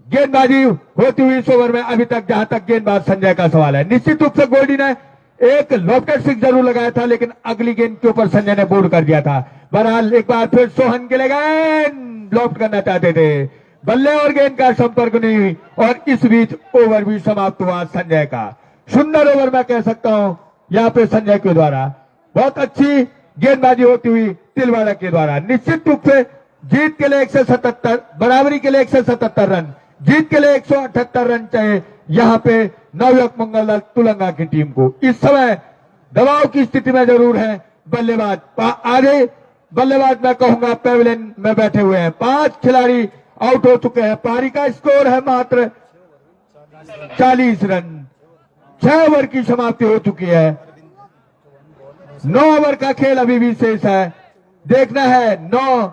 गेंदबाजी होती हुई इस ओवर में अभी तक, जहां तक गेंदबाज संजय का सवाल है। निश्चित रूप से गोल्डी ने एक लॉफ्टेड सिक्स जरूर लगाया था, लेकिन अगली गेंद के ऊपर संजय ने बोल्ड कर दिया था। बहरहाल एक बार फिर सोहन के लिए गेंद लॉफ्ट करना चाहते थे, बल्ले और गेंद का संपर्क नहीं हुई और इस बीच ओवर भी समाप्त हुआ संजय का। सुंदर ओवर मैं कह सकता हूं यहां पे संजय के द्वारा। बहुत अच्छी गेंदबाजी होती हुई तिलवाड़ा के द्वारा। निश्चित रूप से जीत के लिए 177, बराबरी के लिए 177 रन, जीत के लिए 178 रन चाहिए यहां पे नवयुवक मंगल दल तुलंगा की टीम को। इस समय दबाव की स्थिति में जरूर है बल्लेबाज। आधे बल्लेबाज मैं कहूंगा पैवेलियन में बैठे हुए हैं। 5 खिलाड़ी आउट हो चुके हैं। पारी का स्कोर है मात्र 40 रन। 6 ओवर की समाप्ति हो चुकी है। 9 ओवर का खेल अभी भी शेष है। देखना है 9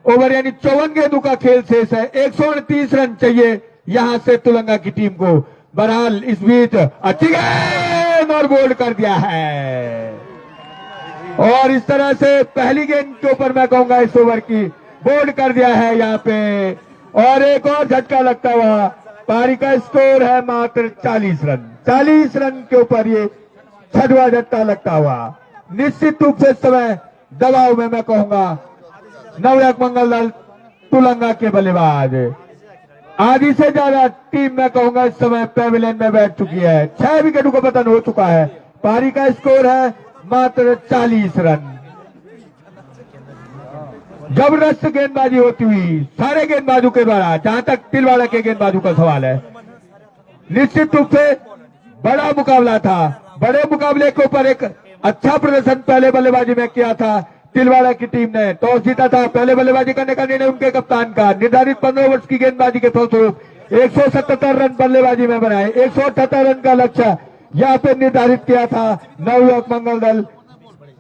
ओवर यानी 54 गेंदों का खेल शेष है। 129 रन चाहिए यहां से तुलंगा की टीम को। बहरहाल इस बीच अच्छी गेंद और बोल्ड कर दिया है और इस तरह से पहली गेंद के ऊपर मैं कहूंगा इस ओवर की बोल्ड कर दिया है यहां पे और एक और झटका लगता हुआ। पारी का स्कोर है मात्र 40 रन। 40 रन के ऊपर ये 6वां झटका लगता हुआ। निश्चित रूप से इस समय दबाव में मैं कहूंगा नवयुवक मंगल दल तुलंगा के बल्लेबाज। आधी से ज्यादा टीम मैं कहूंगा इस समय पैवेलियन में बैठ चुकी है। 6 विकेटों का पतन हो चुका है। पारी का स्कोर है मात्र 40 रन। जबरदस्त गेंदबाजी होती हुई सारे गेंदबाजों के द्वारा, जहां तक तिलवाड़ा के गेंदबाजों का सवाल है। निश्चित रूप से बड़ा मुकाबला था। बड़े मुकाबले के ऊपर एक अच्छा प्रदर्शन पहले बल्लेबाजी में किया था तिलवाड़ा की टीम ने। टॉस जीता था, पहले बल्लेबाजी करने का निर्णय उनके कप्तान का। निर्धारित 15 ओवर की गेंदबाजी के फलस्वरूप 177 रन बल्लेबाजी में बनाए। 178 रन का लक्ष्य यहां पे निर्धारित किया था नवयुवक मंगल दल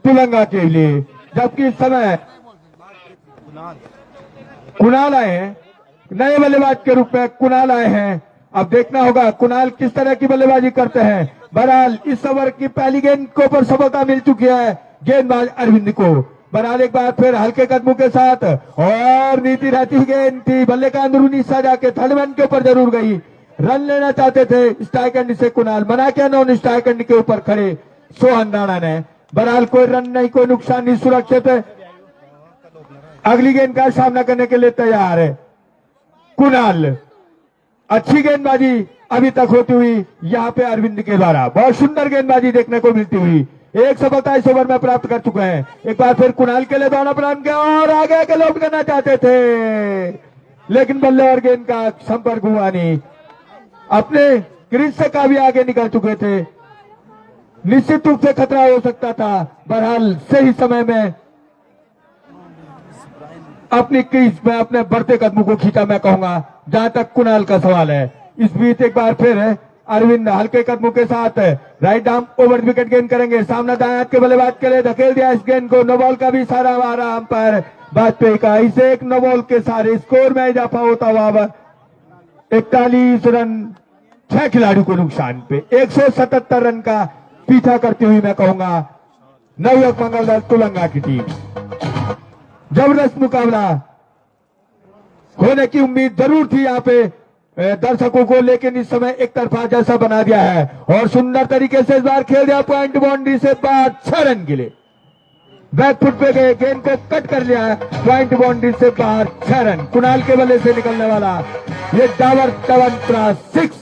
तुलंगा के लिए। जबकि इस समय कुणाल आए हैं, नए बल्लेबाज के रूप में कुणाल आए हैं। अब देखना होगा कुणाल किस तरह की बल्लेबाजी करते हैं। बहरहाल इस ओवर की पहली गेंद के ऊपर सफलता मिल चुकी है गेंदबाज अरविंद को। बहरहाल एक बार फिर हल्के कदमों के साथ और नीति रहती गेंद थी, बल्ले का अंदरूनी हिस्सा जाके थर्ड मैन के ऊपर जरूर गई। रन लेना चाहते थे स्ट्राइक एंड से कुणाल, मना किया नॉन स्ट्राइक एंड के ऊपर खड़े सोहन राणा ने। बहरहाल कोई रन नहीं, कोई नुकसान नहीं, सुरक्षित है। अगली गेंद का सामना करने के लिए तैयार है कुणाल। अच्छी गेंदबाजी अभी तक होती हुई यहां पे अरविंद के द्वारा। बहुत सुंदर गेंदबाजी देखने को मिलती हुई एक सफलता इस ओवर में प्राप्त कर चुके हैं। एक बार फिर कुणाल के लिए दौड़ा प्रारंभ किया और आगे के लोग करना चाहते थे, लेकिन बल्ले और गेंद का संपर्क हुआ नहीं। अपने क्रीज से काफी आगे निकल चुके थे, निश्चित रूप से खतरा हो सकता था। बहरहाल सही समय में अपनी क्रीज में अपने बढ़ते कदमों को खींचा, मैं कहूंगा, जहां तक कुणाल का सवाल है। इस बीच एक बार फिर अरविंद हल्के कदमों के साथ राइट आर्म ओवर विकेट गेंद करेंगे। सामने दाएं हाथ के बल्लेबाज के लिए धकेल दिया इस गेंद को। नो बॉल का भी सारा हमारा अंपायर वाजपेयी का। इसे एक नो बॉल के सारे स्कोर में इजाफा होता हुआ 41 रन 6 खिलाड़ियों को नुकसान पे 177 रन का पीछा करती हुई मैं कहूंगा नवयुवक मंगल दल तुलंगा की टीम। जबरदस्त मुकाबला होने की उम्मीद जरूर थी यहाँ पे दर्शकों को, लेकिन इस समय एक तरफा जैसा बना दिया है और सुंदर तरीके से इस बार खेल दिया पॉइंट बाउंड्री से बाहर 6 रन के लिए। बैकफुट पे गए, गेंद को कट कर लिया है, पॉइंट बाउंड्री से बाहर 6 रन। कुणाल के बल्ले से निकलने वाला ये डावर टवंत्रा 6।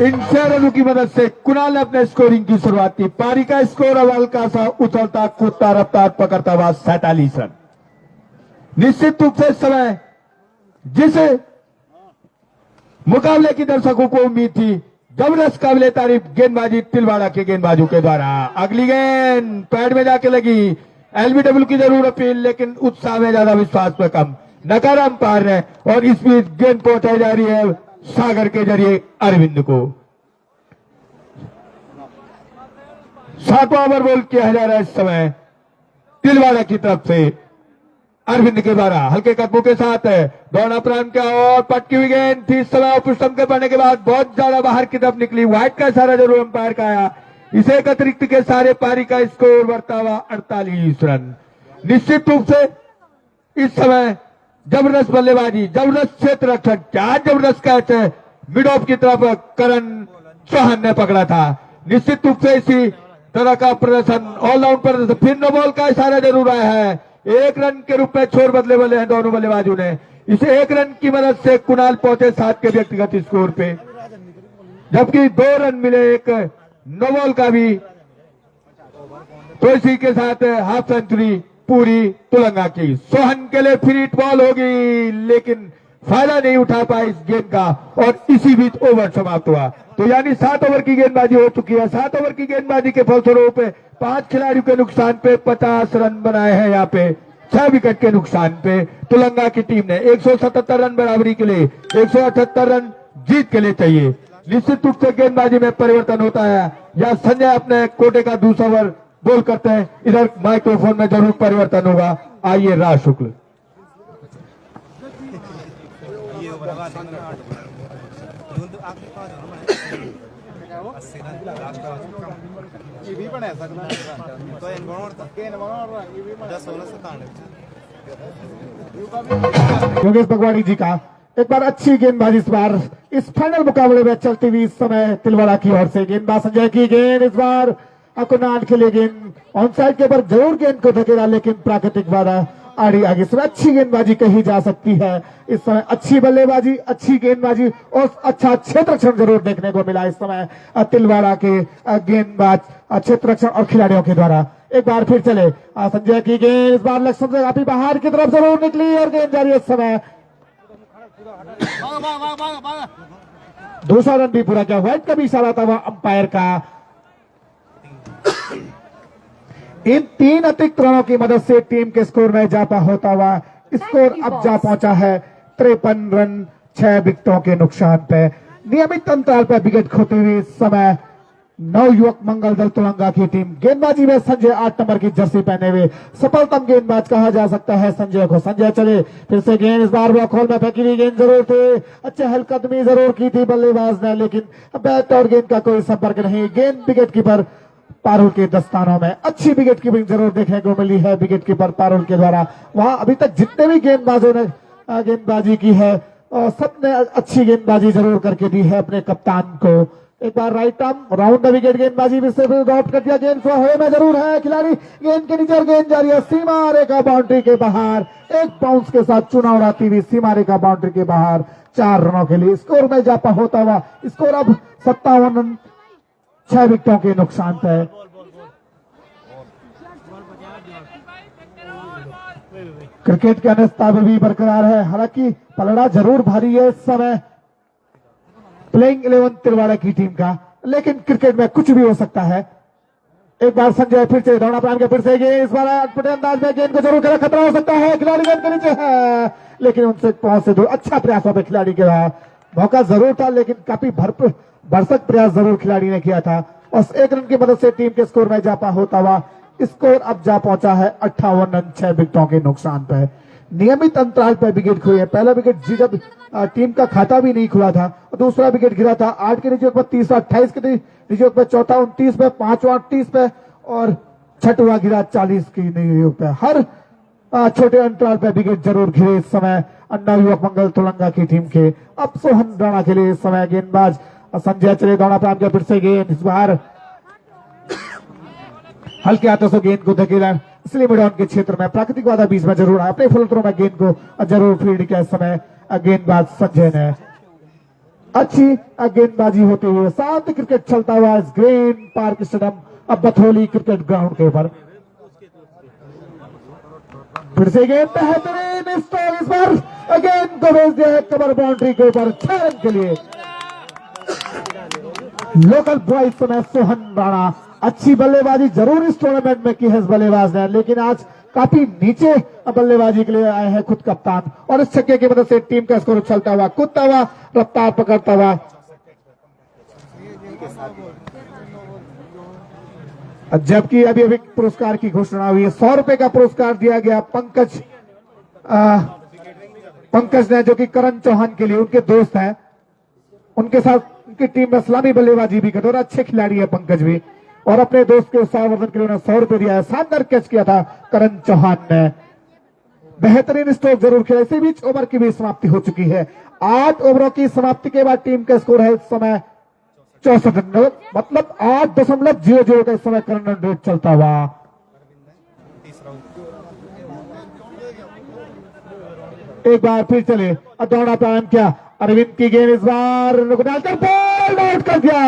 इन 6 रनों की मदद से कुणाल ने अपने स्कोरिंग की शुरुआत की। पारी का स्कोर अब हल्का सा उछलता कूदता रफ्तार पकड़ता हुआ 47 रन। निश्चित रूप से इस समय जिस मुकाबले की दर्शकों को उम्मीद थी, जबरदस्त काबिले तारीफ गेंदबाजी तिलवाड़ा के गेंदबाजों के द्वारा। अगली गेंद पैड में जाके लगी, एलबीडब्ल्यू की जरूर अपील, लेकिन उत्साह में ज्यादा विश्वास में कम। नकारा अंपायर है और इस बीच गेंद पहुंचाई जा रही है सागर के जरिए अरविंद को। 7वां ओवर बॉल किया जा रहा है इस समय तिलवाड़ा की तरफ से अरविंद के द्वारा। हल्के कदमों के साथ दौड़ा प्रारंभ किया और पटकी हुई गेंद थी। इस समय पुष्टम के पड़ने के बाद बहुत ज्यादा बाहर की तरफ निकली। व्हाइट का इशारा जरूर अंपायर का आया। इसे एक अतिरिक्त के सारे पारी का स्कोर बढ़ता हुआ 48 रन। निश्चित रूप से इस समय जबरदस्त बल्लेबाजी, जबरदस्त क्षेत्र रक्षण, क्या जबरदस्त कैच है मिड ऑफ की तरफ करण चौहान ने पकड़ा था। निश्चित रूप से इसी तरह का प्रदर्शन, ऑलराउंड प्रदर्शन। फिर नो बॉल का इशारा जरूर आया है। 1 रन के रूप में छोर बदले वाले हैं दोनों बल्लेबाजों ने। इसे 1 रन की मदद से कुणाल पहुंचे 7 के व्यक्तिगत स्कोर पे, जबकि 2 रन मिले एक नो बॉल का भी। तो इसी के साथ हाफ सेंचुरी पूरी तुलंगा की। सोहन के लिए फ्री हिट बॉल होगी, लेकिन फायदा नहीं उठा पाए इस गेंद का और इसी बीच ओवर समाप्त हुआ। तो यानी 7 ओवर की गेंदबाजी हो चुकी है। 7 ओवर की गेंदबाजी के फलस्वरूप 5 खिलाड़ियों के नुकसान पे 50 रन बनाए हैं। यहाँ पे 6 विकेट के नुकसान पे तुलंगा की टीम ने 177 रन बराबरी के लिए 178 रन जीत के लिए चाहिए। निश्चित रूप से गेंदबाजी में परिवर्तन होता है या संजय अपने कोटे का दूसरा ओवर बोल करते हैं, इधर माइक्रोफोन में जरूर परिवर्तन होगा। आइए राज शुक्ल। योगेश भगवानी जी का एक बार अच्छी गेंदबाजी इस बार इस फाइनल मुकाबले में चलती हुई इस समय तिलवाड़ा की ओर से। गेंदबाज संजय की गेंद इस बार कुणाल के लिए गेंद ऑन साइड के ऊपर जरूर गेंद को धकेला, लेकिन प्राकृतिक बाधा आड़ी आगे। समय अच्छी गेंदबाजी कही जा सकती है इस समय। अच्छी बल्लेबाजी, अच्छी गेंदबाजी और अच्छा क्षेत्र रक्षण जरूर देखने को मिला इस समय तिलवाड़ा के गेंदबाज, क्षेत्र रक्षण और खिलाड़ियों के द्वारा। एक बार फिर चले संजय की गेंद इस बार लक्ष्य से काफी बाहर की तरफ जरूर निकली और गेंद जारी इस समय। दूसरा रन भी पूरा किया। व्हाइट का भी इशारा था वह अंपायर का। इन 3 अतिरिक्त रनों की मदद से टीम के स्कोर में इजाफा होता हुआ स्कोर अब जा पहुंचा है 53 रन 6 विकेटों के नुकसान पे। नियमित अंतराल पर विकेट खोते हुए इस समय नवयुवक मंगल दल तुलंगा की टीम। गेंदबाजी में संजय 8 नंबर की जर्सी पहने हुए सफलतम गेंदबाज कहा जा सकता है संजय को। संजय चले फिर से गेंद इस बार ब्लॉक होल में फेंकी हुई गेंद जरूर थे। अच्छे हलकदमी जरूर की थी बल्लेबाज ने, लेकिन बैट और गेंद का कोई संपर्क नहीं। गेंद विकेट कीपर पारुल के दस्तानों में। अच्छी विकेट कीपिंग जरूर देखने को मिली है विकेट कीपर पारुल के द्वारा। वहां अभी तक जितने भी गेंदबाजों ने गेंदबाजी की है सबने अच्छी गेंदबाजी जरूर करके दी है अपने कप्तान को। एक बार right arm round the wicket गेंदबाजी भी से ड्रॉप कर दिया। गेंद हवा में जरूर है, खिलाड़ी गेंद के नीचे गेंद जारी है सीमा रेखा बाउंड्री के बाहर। एक बाउंस के साथ चुना उड़ाती हुई सीमा रेखा बाउंड्री के बाहर 4 रनों के लिए स्कोर में इजाफा होता हुआ। स्कोर अब 57 रन 6 विकेटों के नुकसान पे। क्रिकेट के अनिश्चितता भी बरकरार है, हालांकि पलड़ा जरूर भारी है इस समय प्लेइंग 11 तिलवाड़ा की टीम का, लेकिन क्रिकेट में कुछ भी हो सकता है। एक बार संजय फिर से दौड़ा प्राण के फिर से गेंद, इस बार अटपटे अंदाज में गेंद को जरूर खेला, खतरा हो सकता है, खिलाड़ी गेंद के नीचे है, लेकिन उनसे पहुंच से दूर। अच्छा प्रयास वहां पे खिलाड़ी के रहा, मौका जरूर था लेकिन काफी भरसक प्रयास जरूर खिलाड़ी ने किया था और 1 रन की मदद से टीम के स्कोर में इजाफा होता हुआ स्कोर अब जा पहुंचा है 58 रन 6 विकेटों के नुकसान पर। नियमित अंतराल पर विकेट खोई है, पहला विकेट जब टीम का खाता भी नहीं खुला था, दूसरा विकेट गिरा था 8 के निजी पर, तीसरा 28 के निजी पर, चौथा 29 पे, पांचवा 38 पे और छठवा गिरा 40 की निजी पे। हर छोटे अंतराल पर विकेट जरूर गिरे इस समय अन्ना युवक मंगल तुलंगा की टीम के। अब सोहन राणा के लिए इस समय गेंदबाज संजय चले दौड़ा प्राप्त किया, फिर से गेंद इस बार हल्के हाथों से गेंद को धकेला स्लिम डाउन के क्षेत्र में, प्राकृतिक बाधा बीच में जरूर अपने फुल थ्रो में गेंद को जरूर फील्ड किया इस समय गेंदबाज संजय ने। अच्छी गेंदबाजी होते हुए शांत क्रिकेट चलता हुआ इस ग्रीन पार्क स्टेडियम अब बथोली क्रिकेट ग्राउंड के ऊपर। फिर से गेंद बेहतरीन स्टॉल, इस बार गेंद को भेज दिया है कवर बाउंड्री के ऊपर 6 रन के लिए। लोकल बॉय समय सोहन राणा, अच्छी बल्लेबाजी जरूर इस टूर्नामेंट में की है इस बल्लेबाज ने, लेकिन आज काफी नीचे बल्लेबाजी के लिए आए हैं खुद कप्तान और इस छक्के की मदद से टीम का स्कोर उछलता हुआ, कूदता हुआ, रफ्तार पकड़ता हुआ। जबकि अभी अभी पुरस्कार की घोषणा हुई है, 100 रुपए का पुरस्कार दिया गया पंकज ने, जो कि करण चौहान के लिए उनके दोस्त हैं, उनके साथ उनकी टीम में सलामी बल्लेबाजी भी करते और अच्छे खिलाड़ी है पंकज भी, और अपने दोस्त के उत्साहवर्धन के लिए उन्होंने 100 रुपए दिया है। शानदार कैच किया था करण चौहान ने, बेहतरीन स्ट्रोक जरूर खेला। इसी बीच ओवर की भी समाप्ति हो चुकी है, 8 ओवरों की समाप्ति के बाद टीम का स्कोर है इस समय 64 रन, मतलब 8.00 का इस समय करंट रन रेट चलता हुआ। एक बार फिर चले दौड़ा प्रारंभ किया, अरविंद की गेंद इस बार डालकर बॉल आउट कर दिया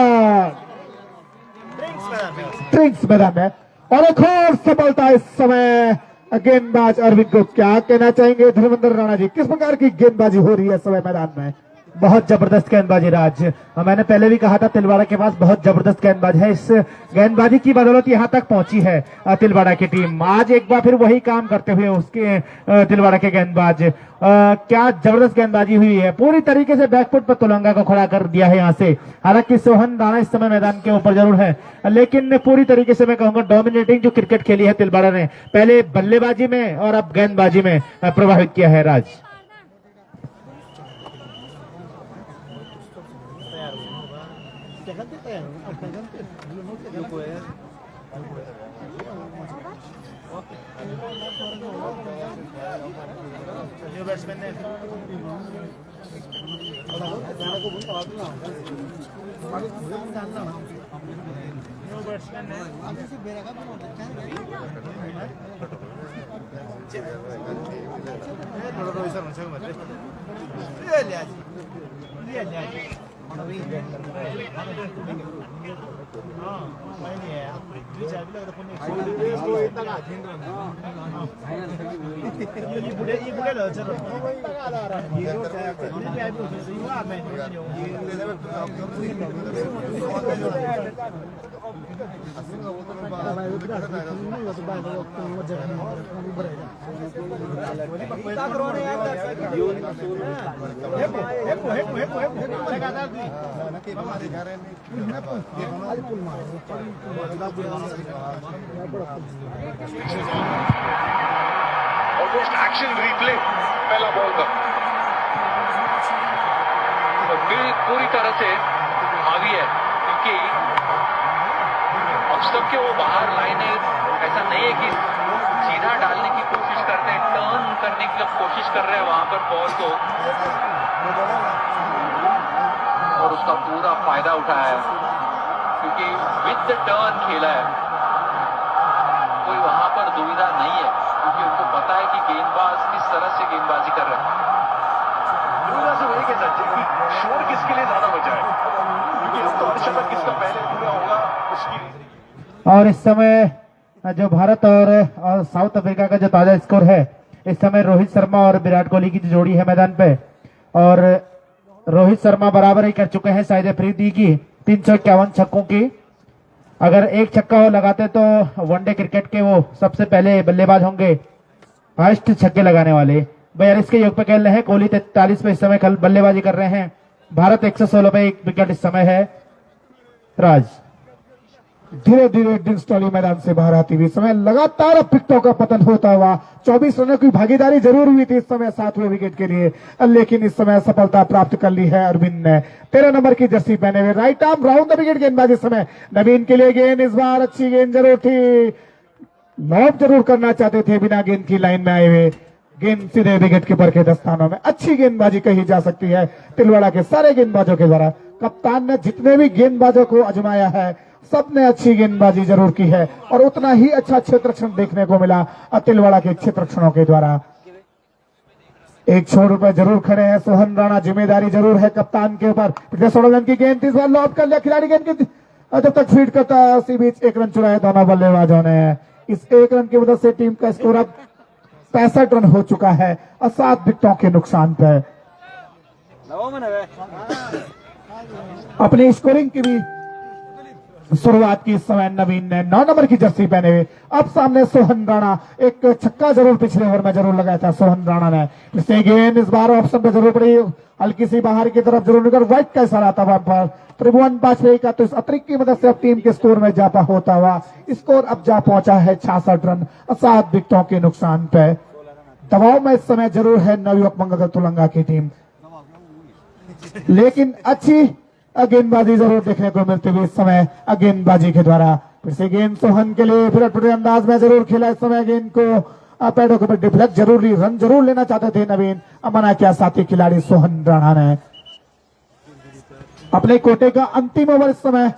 ड्रिंक्स मैदान में, और एक और सफलता इस समय गेंदबाज अरविंद को। क्या कहना चाहेंगे धर्मेंद्र राणा जी, किस प्रकार की गेंदबाजी हो रही है इस समय मैदान में? बहुत जबरदस्त गेंदबाजी राज, मैंने पहले भी कहा था तिलवाड़ा के पास बहुत जबरदस्त गेंदबाज है, इस गेंदबाजी की बदौलत यहां तक पहुंची है तिलवाड़ा की टीम। आज एक बार फिर वही काम करते हुए उसके तिलवाड़ा के गेंदबाज, क्या जबरदस्त गेंदबाजी हुई है, पूरी तरीके से बैकफुट पर तुलंगा को खड़ा कर दिया है यहां से। हालांकि सोहन राणा इस समय मैदान के ऊपर जरूर है, लेकिन पूरी तरीके से मैं कहूंगा डोमिनेटिंग जो क्रिकेट खेली है तिलवाड़ा ने, पहले बल्लेबाजी में और अब गेंदबाजी में प्रभावित किया है राज। ऑलमोस्ट एक्शन रिप्ले पहला बॉल का पूरी तरह से हावी है, क्योंकि अब तक के वो बाहर लाइन है, ऐसा नहीं है कि सीधा डालने की कोशिश करते हैं, टर्न करने की कोशिश कर रहे हैं वहां पर बॉल को, और उसका पूरा फायदा उठाया है, क्योंकि विद द टर्न खेला है, कोई वहां पर दुविधा नहीं है, क्योंकि उनको पता है कि गेंदबाज किस तरह से गेंदबाजी कर रहे हैं। दुविधा से वही कह सकते हैं कि शोर किसके लिए ज्यादा बचा है, क्योंकि इसका अर्धशतक किसका पहले पूरा होगा और इस समय जो भारत और साउथ अफ्रीका का जो ताजा स्कोर है, इस समय रोहित शर्मा और विराट कोहली की जो जोड़ी है मैदान पे, और रोहित शर्मा बराबर ही कर चुके हैं शाहिद अफरीदी की 351 छक्कों की। अगर एक छक्का वो लगाते तो वनडे क्रिकेट के वो सबसे पहले बल्लेबाज होंगे, हाईएस्ट छक्के लगाने वाले। 42 के योग पे खेल रहे हैं, कोहली 43 पे इस समय बल्लेबाजी कर रहे हैं। भारत 116 पे एक विकेट इस समय है। राज धीरे धीरे डिंस टॉली मैदान से बाहर आती हुई समय लगातार अब विकेटों का पतन होता हुआ 24 रनों की भागीदारी जरूर हुई थी इस समय 7वें विकेट के लिए, लेकिन इस समय सफलता प्राप्त कर ली है अरविंद ने। 13 नंबर की जर्सी पहने हुए right arm round the wicket गेंदबाजी इस समय नवीन के लिए गेंद, इस बार अच्छी गेंद जरूर थी, लॉब जरूर करना चाहते थे, बिना गेंद की लाइन में आए हुए गेंद सीधे विकेट कीपर के दस्तानों में। अच्छी गेंदबाजी कही जा सकती है तिलवाड़ा के सारे गेंदबाजों के द्वारा। कप्तान ने जितने भी गेंदबाजों को आजमाया है सबने अच्छी गेंदबाजी जरूर की है, और उतना ही अच्छा क्षेत्ररक्षण देखने को मिला तिलवाड़ा के क्षेत्ररक्षणों के द्वारा। एक छोर पर जरूर खड़े हैं सोहन राणा, जिम्मेदारी जरूर है कप्तान के ऊपर। 16 रन की गेंद, इस बार लॉब कर लिया खिलाड़ी गेंद की, जब तक फीड करता है उसी बीच 1 रन चुराया दोनों बल्लेबाजों ने। इस 1 रन की वजह से टीम का स्कोर अब 65 रन हो चुका है और 7 विकेटों के नुकसान पर। अपनी स्कोरिंग की भी शुरुआत की इस समय नवीन ने 9 नंबर की जर्सी पहने हुए। अब सामने सोहन राणा, एक छक्का जरूर पिछले ओवर में जरूर लगाया था सोहन राणा ने। इससे गेंद इस बार ऑप्शन पे जरूर पड़ी, हल्की सी बाहर की तरफ जरूर निकल, व्हाइट का इशारा था वहां पर त्रिभुवन बाजपेयी का, तो इस अतिरिक्त की मदद से अब टीम के स्कोर में इजाफा होता हुआ स्कोर अब जा पहुंचा है 66 रन और 7 विकेटों के नुकसान पे। दबाव में इस समय जरूर है नवयुवक मंगल तुलंगा की टीम, लेकिन अच्छी गेंदबाजी जरूर देखने को मिलती हुई इस समय गेंदबाजी के द्वारा। फिर से गेंद सोहन के लिए, फिर अटपटे अंदाज में जरूर खेला इस समय गेंद को, पैडों के ऊपर डिफ्लेक्ट जरूर ली, रन जरूर लेना चाहते थे नवीन, मना किया साथी खिलाड़ी सोहन राणा ने। अपने कोटे का अंतिम ओवर इस समय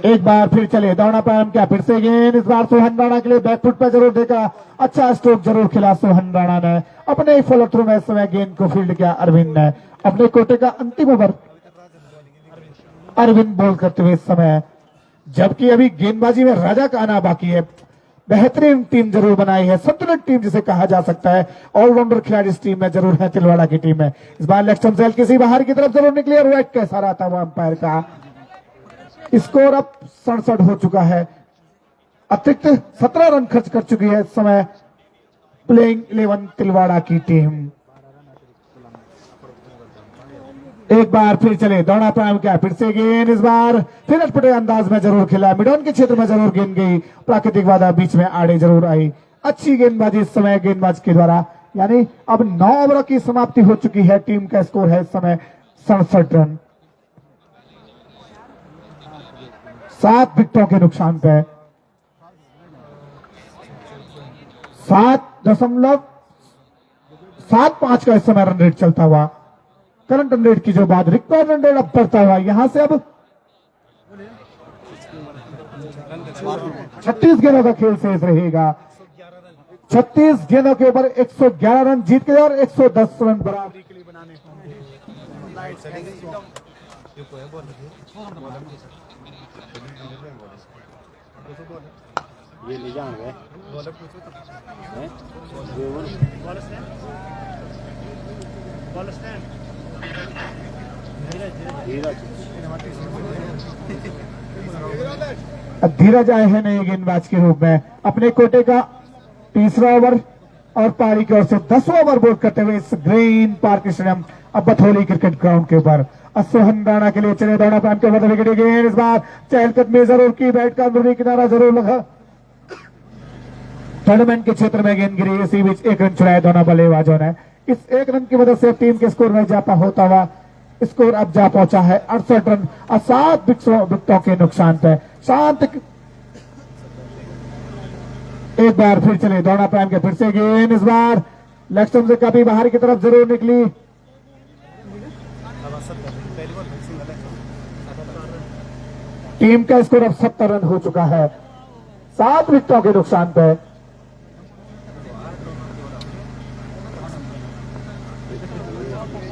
एक बार फिर चले दौड़ना प्रारंभ किया, फिर से गेंद इस बार सोहन राणा के लिए बैकफुट पर जरूर देखा, अच्छा स्ट्रोक जरूर खिला सोहन राणा ने। अपने ही फॉलो थ्रू में इस समय गेंद को फील्ड किया अरविंद ने। अपने कोटे का अंतिम ओवर अरविंद बॉल करते हुए इस समय, जबकि अभी गेंदबाजी में राजा का आना बाकी है। बेहतरीन टीम जरूर बनाई है, संतुलित टीम जिसे कहा जा सकता है। ऑलराउंडर खिलाड़ी इस टीम में जरूर है तिलवाड़ा की टीम में। इस बार लेग स्टंप से किसी बाहर की तरफ जरूर निकली और राइट का इशारा था वह अंपायर का। स्कोर अब 67 हो चुका है, अतिरिक्त 17 रन खर्च कर चुकी है इस समय प्लेइंग 11 तिलवाड़ा की टीम। एक बार फिर चले दौड़ा प्रारंभ किया, फिर से गेंद इस बार फिर अटपटे अंदाज में जरूर खेला, मिडॉन के क्षेत्र में जरूर गेंद गई, प्राकृतिक बाधा बीच में आड़े जरूर आई। अच्छी गेंदबाजी इस समय गेंदबाज के द्वारा, यानी अब 9 ओवरों की समाप्ति हो चुकी है। टीम का स्कोर है इस समय 67 रन, 7 विकेटों के नुकसान पे। 7.75 का इस समय रन रेट चलता हुआ, करंट रन रेट की जो बात, रिक्वायर्ड रन रेट अब बढ़ता हुआ, यहां से अब 36 गेंदों का खेल शेष रहेगा। 36 गेंदों के ऊपर 111 रन जीत के और 110 रन बराबरी के लिए बनाने ये ले जाएंगे धीरज आए हैं नए गेंदबाज के रूप में। अपने कोटे का तीसरा ओवर और पारी की ओर से 10वां ओवर बोल करते हुए इस ग्रीन पार्क स्टेडियम अब बथौली क्रिकेट ग्राउंड के ऊपर सोहन राणा के लिए चले दौड़ा प्रांत के ऊपर विकेट गेंद इस बार चहलकदमी जरूर की, बैट का अंदरूनी किनारा जरूर लगा, टूर्नामेंट के क्षेत्र में गेंद गिरी, इसी बीच 1 रन चुराया दोनों बल्लेबाजों ने। इस 1 रन की वजह से टीम के स्कोर में इजाफा होता हुआ स्कोर अब जा पहुंचा है 68 रन और 7 विकेटों के नुकसान पे। शांत एक बार फिर चले दौड़ा प्राइम के, फिर से गेंद इस बार लेग स्टंप से काफी बाहर की तरफ जरूर निकली, टीम का स्कोर अब 70 रन हो चुका है, 7 विकेटों के नुकसान पे।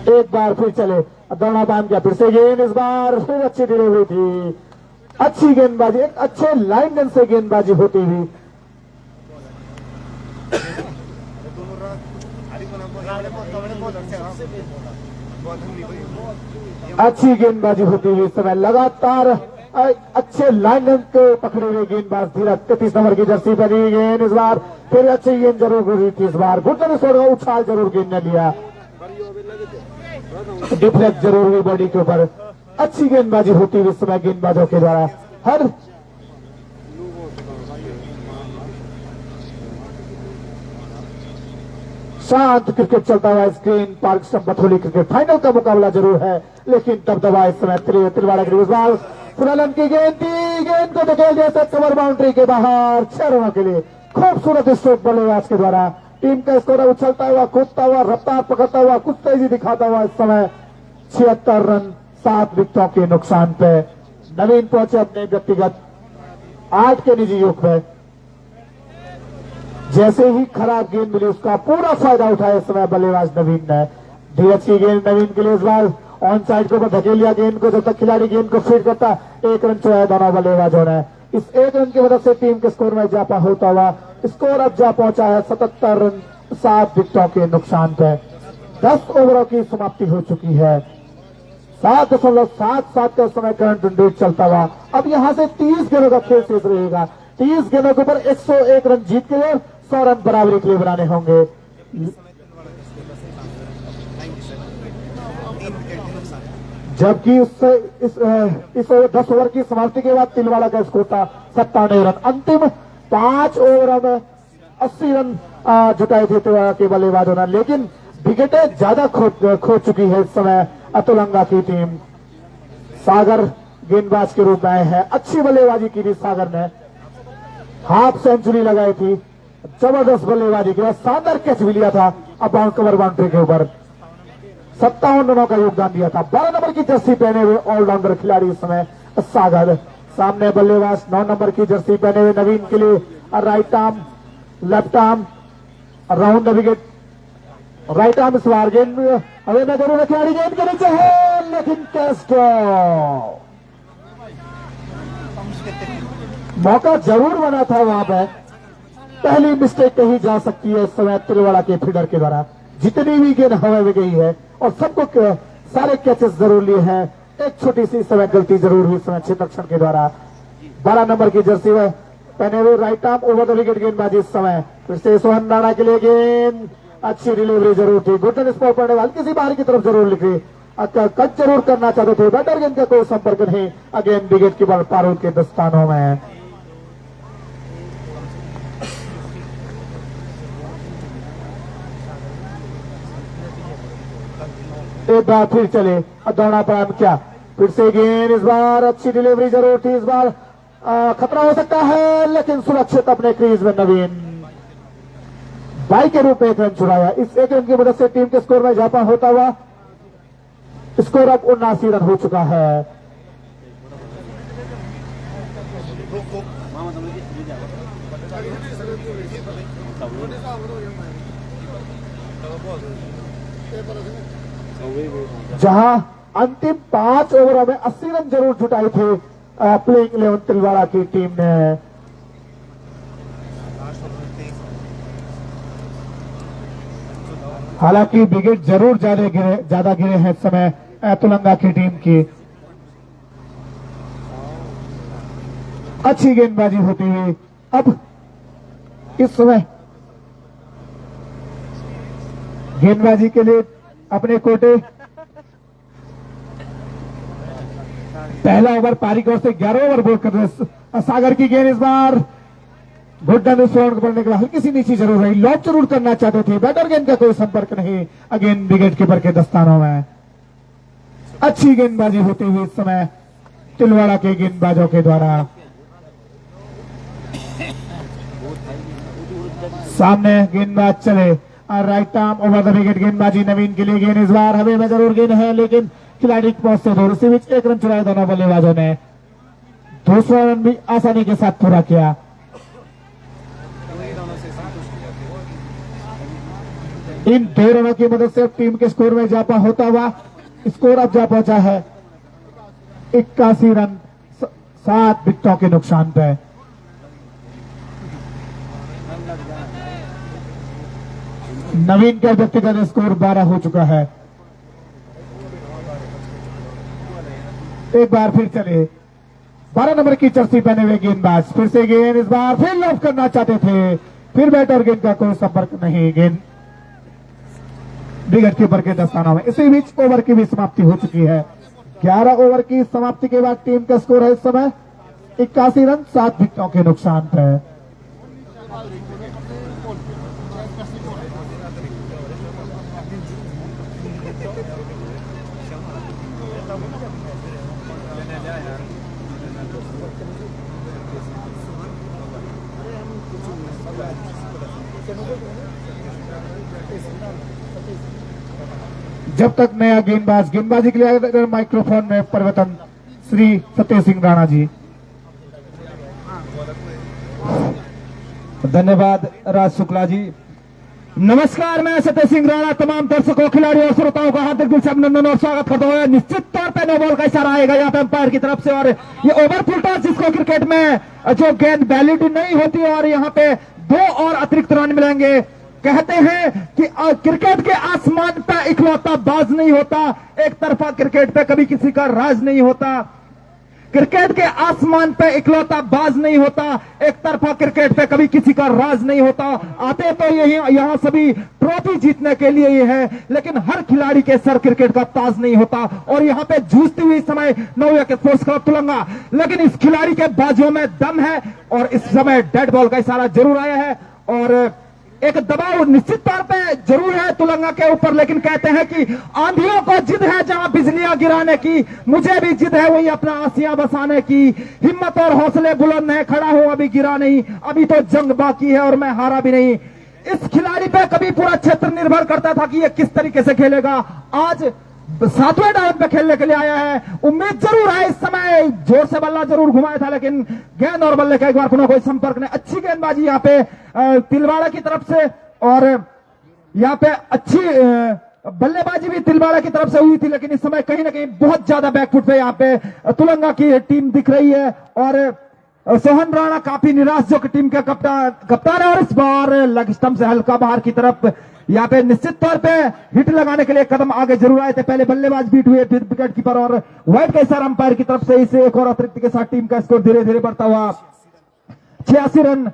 एक बार फिर चले, दौड़ा बांध किया, फिर से गेंद, इस बार फिर अच्छी डिलीवरी थी, अच्छी गेंदबाजी, एक अच्छे लाइन से गेंदबाजी होती हुई, अच्छी गेंदबाजी होती हुई इस समय लगातार अच्छे लाइन को पकड़े हुए गेंदबाज धीरज 33 नंबर की जर्सी पहनी गेंद, इस बार फिर अच्छी गेंद जरूर हुई थी, इस बार घुटने से उछाल जरूर गेंद ने लिया, डिफ्लेक्ट जरूर हुई बॉडी के ऊपर, अच्छी गेंदबाजी होती हुई इस समय गेंदबाजों के द्वारा। हर शांत क्रिकेट चलता हुआ स्क्रीन पार्क स्टंप बथोली क्रिकेट फाइनल का मुकाबला जरूर है, लेकिन दबदबा इस समय तिलवाड़ा की बार फुलालन की गेंद थी, गेंद को धकेल दिया कवर बाउंड्री के बाहर 6 रनों के लिए। खूबसूरत स्ट्रोक बल्लेबाज के द्वारा टीम का स्कोर उछलता हुआ, कूदता हुआ, रफ्तार पकड़ता हुआ, कुछ तेजी दिखाता हुआ इस समय 76 रन 7 विकेटों के नुकसान पे नवीन पहुंचे अपने व्यक्तिगत 8 के निजी योग पे। जैसे ही खराब गेंद मिली उसका पूरा फायदा उठाया इस समय बल्लेबाज नवीन ने। धीरज की गेंद नवीन के लिए इस बार ऑन साइड के ऊपर धकेल लिया गेंद को, जब तक खिलाड़ी गेंद को फीड करता 1 रन चुराया दोनों बल्लेबाजों ने। इस 1 रन की मदद से टीम के स्कोर में इजाफा होता हुआ स्कोर अब जा पहुंचा है 77 रन 7 विकेटों के नुकसान पे। 10 ओवरों की समाप्ति हो चुकी है, 7.77 का समय करंट रन रेट चलता हुआ। अब यहां से 30 गेंदों का खेल शेष रहेगा, 30 गेंदों के ऊपर 101 रन जीत के लिए 100 रन बराबरी के लिए बनाने होंगे। जबकि इस 10 ओवर की समाप्ति के बाद तिलवाड़ा का स्कोर था 97 रन। अंतिम 5 ओवरों में 80 रन जुटाए थे तिलवाड़ा के बल्लेबाजों ने, लेकिन विकेटें ज्यादा खो चुकी है इस समय अतुलंगा की टीम। सागर गेंदबाज के रूप में आए हैं, अच्छी बल्लेबाजी की थी सागर ने, हाफ सेंचुरी लगाई थी, जबरदस्त बल्लेबाजी के बाद शानदार कैच भी लिया था अब कवर बाउंड्री के ऊपर। 57 रनों का योगदान दिया था। 12 नंबर की जर्सी पहने हुए ऑलराउंडर खिलाड़ी इस समय सागर। सामने बल्लेबाज 9 नंबर की जर्सी पहने हुए नवीन के लिए right arm left arm round the wicket, right arm इस बार गेंद अभी नजर खिलाड़ी गेंद के नीचे है, लेकिन टेस्ट मौका जरूर बना था वहां पर। पहली मिस्टेक कही जा सकती है इस समय तिलवाड़ा के फीडर के द्वारा। जितनी भी गेंद हवा में गई है और सबको सारे कैचेस जरूर लिए हैं, एक छोटी सी समय गलती जरूर हुई समय क्षेत्ररक्षण के द्वारा। 12 नंबर की जर्सी में पहने हुए right arm over the wicket गेंदबाजी इस समय फिर से सोहन राणा के लिए गेंद, अच्छी डिलीवरी जरूर थी, गुडन स्पॉट पड़ने वाली किसी बाहर की तरफ जरूर लिखी, कट जरूर करना चाहते थे, बैटर गेंद का कोई संपर्क नहीं, अगेन विकेट की बॉल पारुल के दस्तानों में। एक बार फिर चले, दौड़ा प्रारंभ किया, फिर से गेंद, इस बार अच्छी डिलीवरी जरूर थी, इस बार खतरा हो सकता है, लेकिन सुरक्षित अपने क्रीज में नवीन बाई के रूप में 1 रन चुराया। इस 1 रन की मदद से टीम के स्कोर में इजाफा होता हुआ स्कोर अब 79 रन हो चुका है। जहां अंतिम 5 ओवरों में 80 रन जरूर जुटाए थे प्लेइंग 11 तिलवाड़ा की टीम ने। हालांकि विकेट जरूर ज्यादा गिरे हैं इस समय तुलंगा की टीम की। अच्छी गेंदबाजी होती हुई अब इस समय गेंदबाजी के लिए अपने कोटे पहला ओवर पारी की ओर से 11 ओवर बोल कर रहे सागर की गेंद, इस बार घुटन पड़ने के बाद हल्की सी नीचे जरूर रही, लॉक जरूर करना चाहते थे, बैटर गेंद का कोई संपर्क नहीं, अगेन विकेट कीपर के दस्तानों में। अच्छी गेंदबाजी होती हुई इस समय तिलवाड़ा के गेंदबाजों के द्वारा। सामने गेंदबाज चले, right arm over the wicket गेंदबाजी नवीन के लिए, गेंद इस बार हवे में जरूर गेंद है, लेकिन खिलाड़ी की पहुंच से दूर, इसी बीच 1 रन चुराया दोनों बल्लेबाजों ने। दूसरा रन भी आसानी के साथ पूरा किया। इन 2 रनों की मदद से टीम के स्कोर में इजाफा होता हुआ स्कोर अब जा पहुंचा है 81 रन 7 विकेटों के नुकसान पे। नवीन का व्यक्तिगत स्कोर 12 हो चुका है। एक बार फिर चले 12 नंबर की जर्सी पहने हुए गेंदबाज, फिर से गेंद इस बार फिर लॉक करना चाहते थे, फिर बैट और गेंद का कोई संपर्क नहीं, गेंद विकेट कीपर के दस्तानों में। इसी बीच ओवर की भी समाप्ति हो चुकी है। 11 ओवर की समाप्ति के बाद टीम का स्कोर है इस समय 81 रन 7 विकेटों के नुकसान पे। जब तक नया गेंदबाजी के लिए माइक्रोफोन में परिवर्तन श्री सत्य सिंह राणा जी। धन्यवाद राज शुक्ला जी। नमस्कार, मैं सत्य सिंह राणा तमाम दर्शकों, खिलाड़ियों और श्रोताओं का हार्दिक दिल से अभिनंदन और स्वागत करता हूं। निश्चित तौर पे नो बॉल का इशारा आएगा यहाँ पे अंपायर की तरफ से, और ये ओवर फुल टॉस जिसको क्रिकेट में जो गेंद वैलिड नहीं होती और यहाँ पे 2 और अतिरिक्त रन मिलेंगे। कहते हैं कि क्रिकेट के आसमान पे इकलौता बाज नहीं होता, एक तरफा क्रिकेट पे कभी किसी का राज नहीं होता। क्रिकेट के आसमान पे इकलौता बाज नहीं होता, एक तरफा क्रिकेट पे कभी किसी का राज नहीं होता। आते तो यही यहाँ सभी ट्रॉफी जीतने के लिए ही है, लेकिन हर खिलाड़ी के सर क्रिकेट का ताज नहीं होता। और यहाँ पे जूझती हुई समय नवयुवक स्पोर्ट्स क्लब तुलंगा, लेकिन इस खिलाड़ी के बाजों में दम है और इस समय डेड बॉल का इशारा जरूर आया है और एक दबाव निश्चित तौर पे जरूर है तुलंगा के ऊपर। लेकिन कहते हैं कि आंधियों को जिद है जहां बिजलियां गिराने की, मुझे भी जिद है वही अपना आसियां बसाने की। हिम्मत और हौसले बुलंद है, खड़ा हो अभी गिरा नहीं, अभी तो जंग बाकी है और मैं हारा भी नहीं। इस खिलाड़ी पे कभी पूरा क्षेत्र निर्भर करता था कि ये किस तरीके से खेलेगा। आज 7वें डाउन पे खेलने के लिए आया है। उम्मीद जरूर है, इस समय जोर से बल्ला जरूर घुमाया था, लेकिन गेंद और बल्ले का एक बार कोई संपर्क नहीं। अच्छी गेंदबाजी यहाँ पे तिलवाड़ा की तरफ से, और यहाँ पे अच्छी बल्लेबाजी भी तिलवाड़ा की तरफ से हुई थी, लेकिन इस समय कहीं ना कहीं बहुत ज्यादा बैकफुट पे यहाँ पे तुलंगा की टीम दिख रही है। और सोहन राणा काफी निराश जो कि टीम के कप्तान है, और इस बार लेग स्टंप से हल्का बाहर की तरफ यहाँ पे निश्चित तौर पे हिट लगाने के लिए कदम आगे जरूर आए थे। पहले बल्लेबाज बीट हुए, फिर विकेट कीपर, और वाइड का इशारा अंपायर की तरफ से इसे एक और अतिरिक्त के साथ टीम का स्कोर धीरे धीरे बढ़ता हुआ 86 रन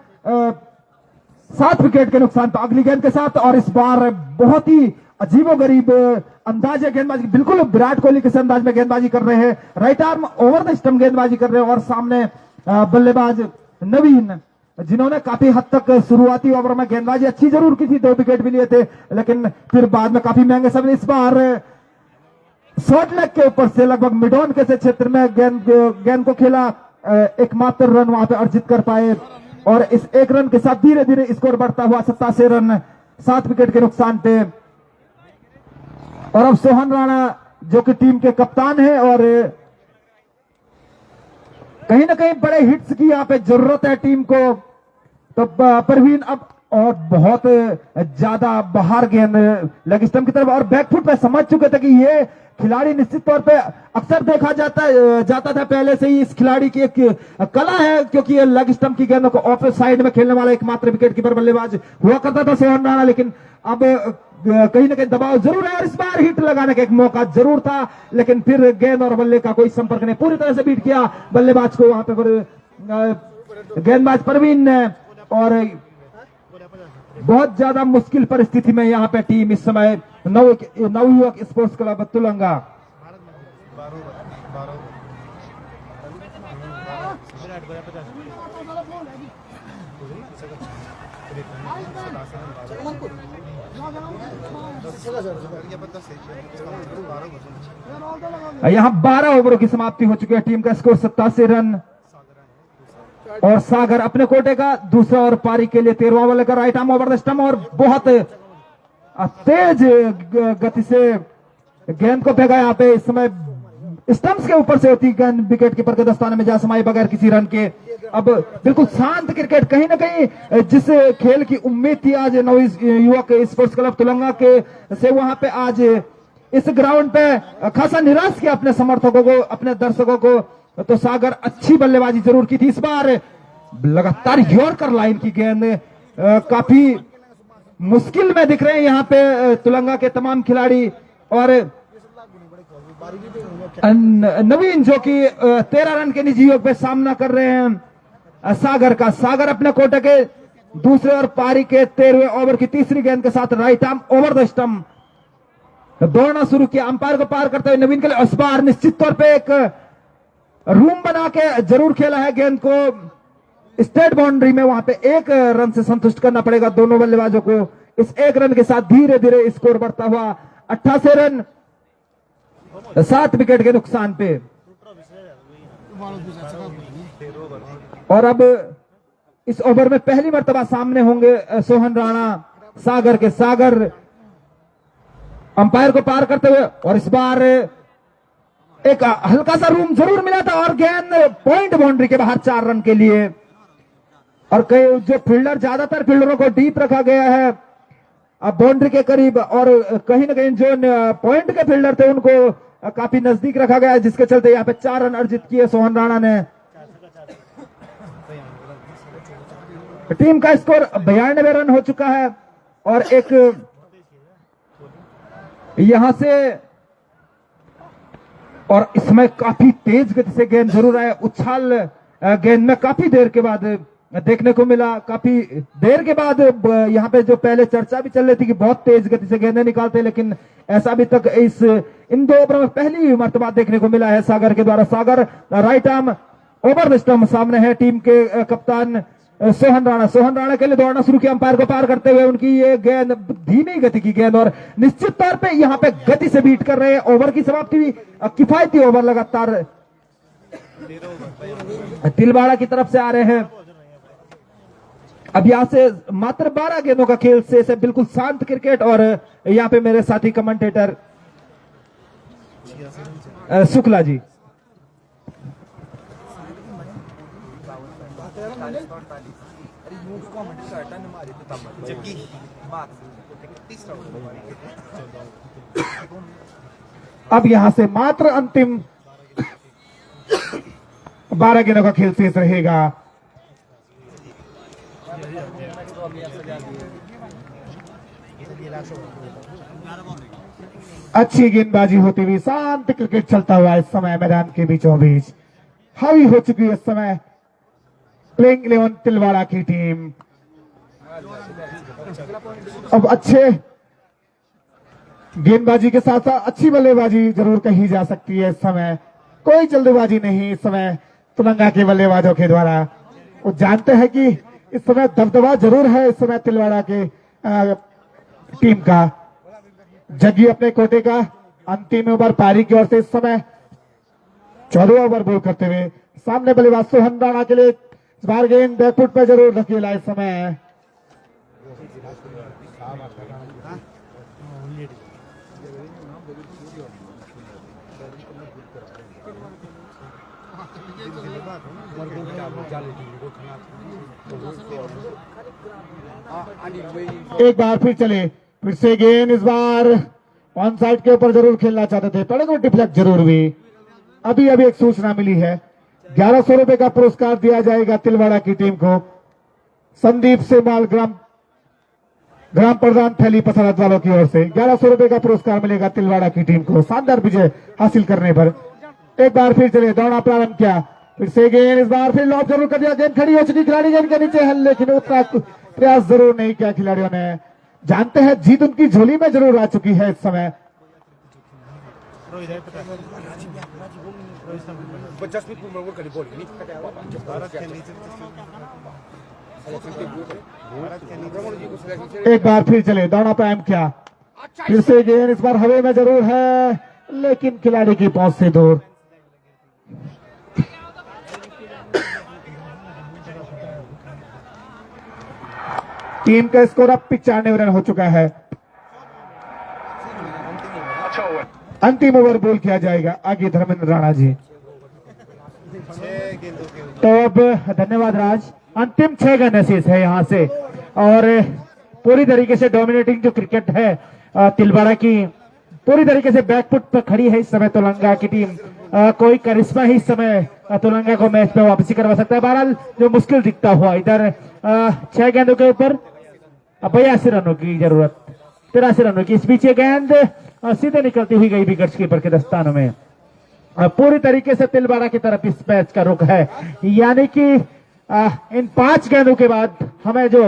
7 विकेट के नुकसान पर अगली गेंद के साथ। और इस बार बहुत ही अजीबोगरीब अंदाज है गेंदबाजी, बिल्कुल विराट कोहली के अंदाज में गेंदबाजी कर रहे हैं। Right arm over the stump गेंदबाजी कर रहे हैं, और सामने बल्लेबाज नवीन, जिन्होंने काफी हद तक शुरुआती ओवर में गेंदबाजी अच्छी जरूर की थी, 2 विकेट भी लिए थे, लेकिन फिर बाद में काफी महंगे समय। इस बार शॉर्ट लेग के ऊपर से लगभग मिड ऑन के से क्षेत्र में गेंद को खेला, एकमात्र रन वहां पे अर्जित कर पाए, और इस 1 रन के साथ धीरे धीरे स्कोर बढ़ता हुआ 87 रन 7 विकेट के नुकसान पे। और अब सोहन राणा जो कि टीम के कप्तान है, और कहीं ना कहीं बड़े हिट्स की यहाँ पे जरूरत है टीम को। तो परवीन अब और बहुत ज्यादा बाहर गेंद लेग स्टंप की तरफ, और बैकफुट पे समझ चुके थे कि ये खिलाड़ी निश्चित तौर पे अक्सर देखा जाता था पहले से ही, इस खिलाड़ी की एक कला है, क्योंकि ये लेग स्टंप की गेंदों को ऑफ साइड में खेलने वाला एकमात्र विकेट कीपर बल्लेबाज हुआ करता था सोहन राणा। लेकिन अब कहीं ना कहीं दबाव जरूर है, और इस बार हिट लगाने का एक मौका जरूर था, लेकिन फिर गेंद और बल्ले का कोई संपर्क नहीं, पूरी तरह से बीट किया बल्लेबाज को वहां पे गेंदबाज परवीन ने। और बहुत ज्यादा मुश्किल परिस्थिति में यहाँ पे टीम इस समय नवयुवक स्पोर्ट्स क्लब तुलंगा। यहाँ 12 ओवरों की समाप्ति हो चुकी है, टीम का स्कोर 87 रन, और सागर अपने कोटे का दूसरा और पारी के लिए 13वां बल्ले का right arm over the stump, और बहुत तेज गति से गेंद को फेंका। यहाँ पे इस समय स्टंप्स के ऊपर से होती गेंद विकेट कीपर के दस्ताने में जा समाई बगैर किसी रन के। अब बिल्कुल शांत क्रिकेट, कहीं ना कहीं जिस खेल की उम्मीद थी आज नव युवक स्पोर्ट्स क्लब तुलंगा के से, वहां पे आज इस ग्राउंड पे खासा निराश किया अपने समर्थकों को, अपने दर्शकों को। तो सागर अच्छी बल्लेबाजी जरूर की थी इस बार, लगातार यॉर्कर लाइन की गेंद, काफी मुश्किल में दिख रहे हैं यहाँ पे तुलंगा के तमाम खिलाड़ी। और नवीन जो कि 13 रन के निजी योग पे सामना कर रहे हैं सागर का। सागर अपने कोटे के दूसरे और पारी के 13वें ओवर की तीसरी गेंद के साथ right arm over the stump दौड़ना शुरू किया, अंपायर को पार करते हुए नवीन के लिए इस बार निश्चित तौर पे एक रूम बना के जरूर खेला है गेंद को स्टेट बाउंड्री में, वहां पे 1 रन से संतुष्ट करना पड़ेगा दोनों बल्लेबाजों को। इस 1 रन के साथ धीरे धीरे स्कोर बढ़ता हुआ 88 रन 7 विकेट के नुकसान पे। और अब इस ओवर में पहली मर्तबा सामने होंगे सोहन राणा सागर के। सागर अंपायर को पार करते हुए, और इस बार एक हल्का सा रूम जरूर मिला था और गेंद पॉइंट बाउंड्री के बाहर 4 रन के लिए। और कई जो फील्डर, ज्यादातर फील्डरों को डीप रखा गया है अब बाउंड्री के करीब, और कहीं ना कहीं जो पॉइंट के फील्डर थे उनको काफी नजदीक रखा गया है, जिसके चलते यहाँ पे 4 रन अर्जित किए सोहन राणा ने। टीम का स्कोर 92 रन हो चुका है। और एक यहां से, और इसमें काफी तेज गति से गेंद जरूर आया, उछाल गेंद में काफी देर के बाद देखने को मिला। काफी देर के बाद यहाँ पे जो पहले चर्चा भी चल रही थी कि बहुत तेज गति से गेंदें निकालते, लेकिन ऐसा अभी तक इन 2 ओवर में पहली मर्तबा देखने को मिला है सागर के द्वारा। Sagar right arm over the stump सामने है टीम के कप्तान सोहन राणा। सोहन राणा के लिए दौड़ना शुरू किया अंपायर को पार करते हुए। उनकी ये गेंद धीमी गति की गेंद, और निश्चित तौर पे यहाँ पे गति से बीट कर रहे हैं। ओवर की समाप्ति भी किफायती ओवर लगातार तिलवाड़ा की तरफ से आ रहे हैं। अब यहाँ से मात्र 12 गेंदों का खेल से बिल्कुल शांत क्रिकेट। और यहाँ पे मेरे साथी कमेंटेटर शुक्ला जी। अब यहां से मात्र अंतिम 12 गेंदों का खेल शेष रहेगा। अच्छी गेंदबाजी होती हुई शांत क्रिकेट चलता हुआ इस समय मैदान के बीचों बीच हावी हो चुकी है इस समय प्लेइंग 11 तिलवाड़ा की टीम। अब अच्छे गेंदबाजी के साथ साथ अच्छी बल्लेबाजी जरूर कही जा सकती है इस समय। कोई जल्दबाजी नहीं इस समय तुलंगा के बल्लेबाजों के द्वारा। वो जानते हैं कि इस समय दबदबा जरूर है इस समय तिलवाड़ा के टीम का। जग्गी अपने कोटे का अंतिम ओवर पारी की ओर से इस समय 14 ओवर बॉल करते हुए। सामने बल्लेबाज सोहन राणा के लिए इस बार गेंद बैकफुट पे जरूर धकेला इस समय। एक बार फिर चले, फिर से गेंद इस बार ऑन साइड के ऊपर जरूर खेलना चाहते थे, पड़ेगा डिफ्लेक्ट जरूर भी। अभी एक सूचना मिली है 1100 रुपए का पुरस्कार दिया जाएगा तिलवाड़ा की टीम को। संदीप सेमाल ग्राम प्रधान थैली पसरत वालों की ओर से 1100 रुपए का पुरस्कार मिलेगा तिलवाड़ा की टीम को शानदार विजय हासिल करने पर। एक बार फिर चले, दौड़ना प्रारंभ किया, फिर से गेंद इस बार फिर लॉक जरूर कर दिया। गेंद खड़ी हो चुकी, खिलाड़ी गेंद के नीचे है, लेकिन उतना प्रयास जरूर नहीं किया खिलाड़ियों ने। जानते हैं जीत उनकी झोली में जरूर आ चुकी है इस समय। एक बार फिर चले, दौड़ा प्रारंभ किया, फिर से गेंद इस बार हवा में जरूर है, लेकिन खिलाड़ी की पहुंच से दूर। टीम का स्कोर अब 95 रन हो चुका है। अंतिम ओवर बॉल किया जाएगा आगे धर्मेंद्र राणा जी। तो अब धन्यवाद राज। अंतिम 6 गेंदें शेष है यहाँ से और पूरी तरीके से डोमिनेटिंग जो क्रिकेट है तिलवाड़ा की, पूरी तरीके से बैकफुट पर खड़ी है इस समय तेलंगाना की टीम। कोई करिश्मा ही इस समय तेलंगाना को मैच में वापसी करवा सकता है। बहरहाल जो मुश्किल दिखता हुआ इधर 6 गेंदों के ऊपर 82 रनों की जरूरत, 83 रनों की। इस बीच ये गेंद सीधे निकलती हुई गई विकेट कीपर के दस्तानों में। पूरी तरीके से तिलवाड़ा की तरफ इस मैच का रुख है, यानी कि इन 5 गेंदों के बाद हमें जो